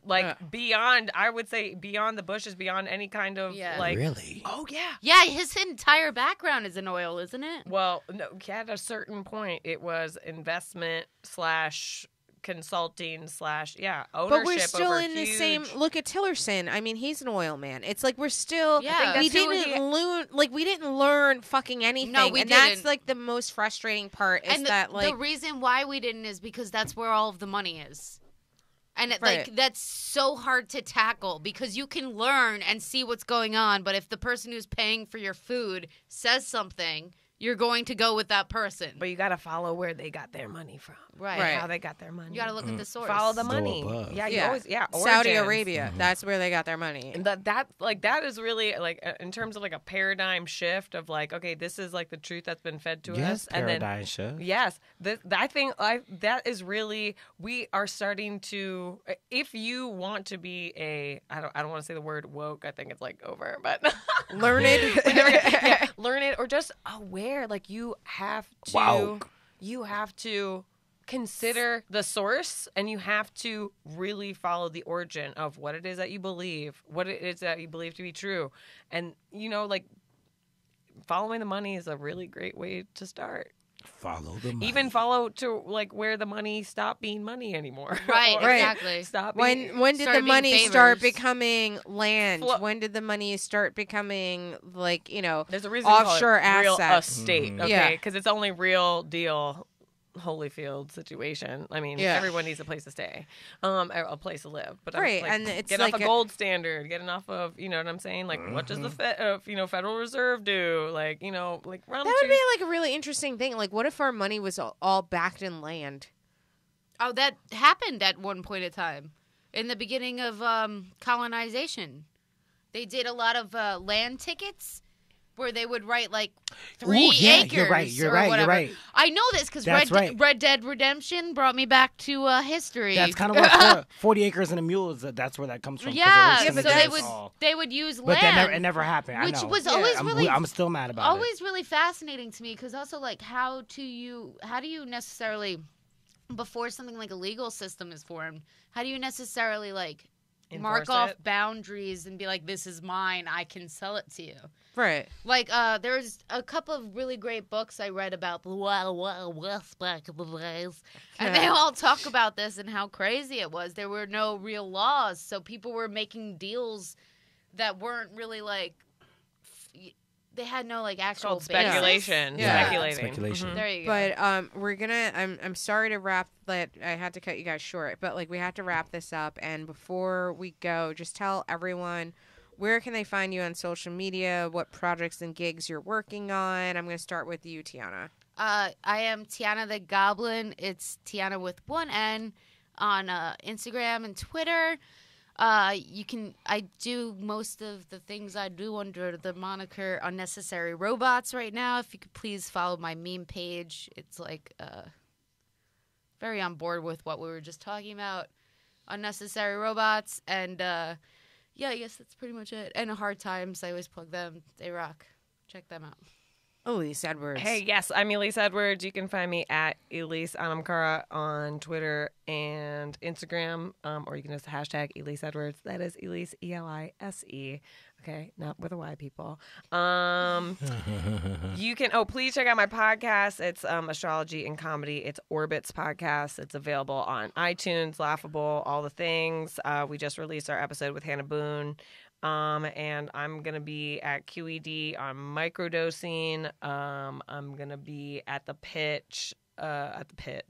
Like beyond, I would say beyond the Bushes, beyond any kind of like. Really? Oh yeah. Yeah, his entire background is in oil, isn't it? Well, no, at a certain point, it was investment / consulting / ownership. But we're still over in the huge... same. Look at Tillerson. I mean, he's an oil man. It's like we're still. Yeah. we That's who didn't learn. Like we didn't learn fucking anything. No, we and that's didn't. like the most frustrating part. Is And that like the reason why we didn't is because that's where all of the money is. And Right. like that's so hard to tackle because you can learn and see what's going on, but if the person who's paying for your food says something, you're going to go with that person. But you got to follow where they got their money from. Right. Right. How they got their money. You got to look at the source. follow the Go money. above. Yeah, you yeah, always Saudi origins. Arabia. That's where they got their money. And that is really like in terms of like a paradigm shift of like, okay, this is like the truth that's been fed to Yes, us, and then paradigm shift. yes, I think that is really, we are starting to, if you want to be I don't want to say the word woke, I think it's like over, but Learned. yeah, learn it or just aware, like you have to consider the source, and you have to really follow the origin of what it is that you believe, what it is that you believe to be true. And, like following the money is a really great way to start. Follow the money. Even follow to like where the money stopped being money anymore. Right, Or exactly. Stop being, When did started the being money start favors. becoming land? Well- When did the money start becoming like there's a reason to call it offshore real assets? estate, okay? Yeah. Because it's only real deal Holyfield situation. I mean, Yeah. everyone needs a place to stay, a place to live. But Right, like, and it's get like off a a- gold standard, getting off of, you know what I'm saying? Like, what does the Federal Reserve do? Like, like round That would two. be like a really interesting thing. Like, what if our money was all backed in land? Oh, that happened at one point in time. In the beginning of colonization. They did a lot of land tickets where they would write like 3 Ooh, yeah, acres you're right, or you're right, you're whatever. right. I know this because That's right. Red Dead Redemption brought me back to history. That's kind of where 40 acres and a mule is. That's where that comes from. 'cause yeah, it was so gonna they get would all- they would use But land. it never happened. I Which know. was always really I'm still mad about it. always really fascinating to me because also like how do you necessarily, before something like a legal system is formed, how do you necessarily like mark Enforce off it? boundaries and be like, this is mine, I can sell it to you? Right. Like there's a couple of really great books I read about the Wild Wild West back in the days, and they all talk about this and how crazy it was. There were no real laws, so people were making deals that weren't really like they had no like actual called basis. speculation. Yeah. Speculating. Speculation. There you go. But we're gonna. I'm sorry to wrap that. I had to cut you guys short, but like we have to wrap this up. And before we go, just tell everyone where can they find you on social media, what projects and gigs you're working on. I'm gonna start with you, Tiana. I am Tiana the Goblin. It's Tiana with one N on Instagram and Twitter. I do most of the things I do under the moniker Unnecessary Robots right now. If you could please follow my meme page. It's like very on board with what we were just talking about. Unnecessary Robots. And yeah, I guess that's pretty much it. And Hard Times, I always plug them. They rock. Check them out. Elise Edwards. Hey, yes, I'm Elise Edwards. You can find me at Elise Anamkara on Twitter and Instagram, or you can just hashtag Elise Edwards. That is Elise, Elise. Okay, not with a Y, people. You can, please check out my podcast. It's Astrology and Comedy. It's Orbits Podcast. It's available on iTunes, Laughable, all the things. We just released our episode with Hannah Boone. And I'm going to be at QED on microdosing. I'm going to be at the pitch, the pit.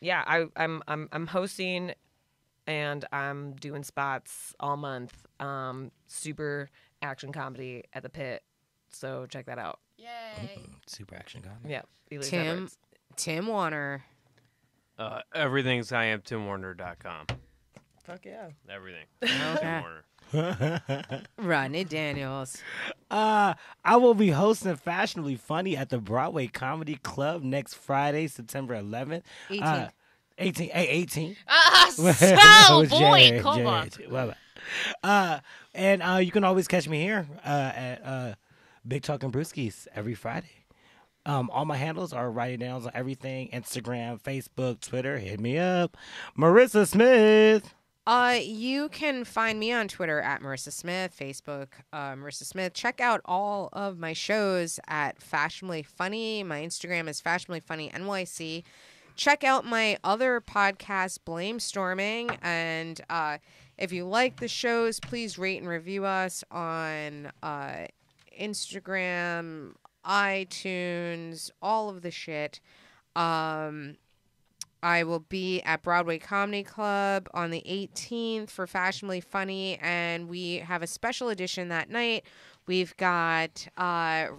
Yeah, I'm hosting and I'm doing spots all month. Super action comedy at the pit. So check that out. Yay. Super action comedy. Yeah. Elise Edwards. Tim Warner. Everything's IamTimWarner.com. Fuck yeah. Everything. Okay. Tim Warner. Rodney Daniels. I will be hosting Fashionably Funny at the Broadway Comedy Club next Friday, September 11th. 18th. 18. So, boy, Jared, come on. And you can always catch me here at Big Talk and Brewskis every Friday. All my handles are writing down on everything: Instagram, Facebook, Twitter. Hit me up. Marissa Smith. You can find me on Twitter at Marissa Smith, Facebook, Marissa Smith. Check out all of my shows at Fashionably Funny. My Instagram is Fashionably Funny NYC. Check out my other podcast, Blame Storming. And if you like the shows, please rate and review us on Instagram, iTunes, all of the shit. I will be at Broadway Comedy Club on the 18th for Fashionably Funny, and we have a special edition that night. We've got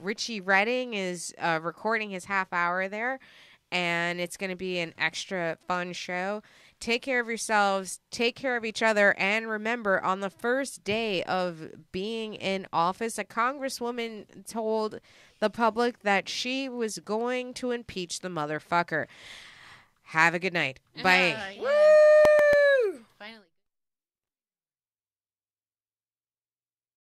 Richie Redding is recording his half hour there, and it's going to be an extra fun show. Take care of yourselves, take care of each other, and remember, on the first day of being in office, a congresswoman told the public that she was going to impeach the motherfucker. Have a good night. Bye. Yeah.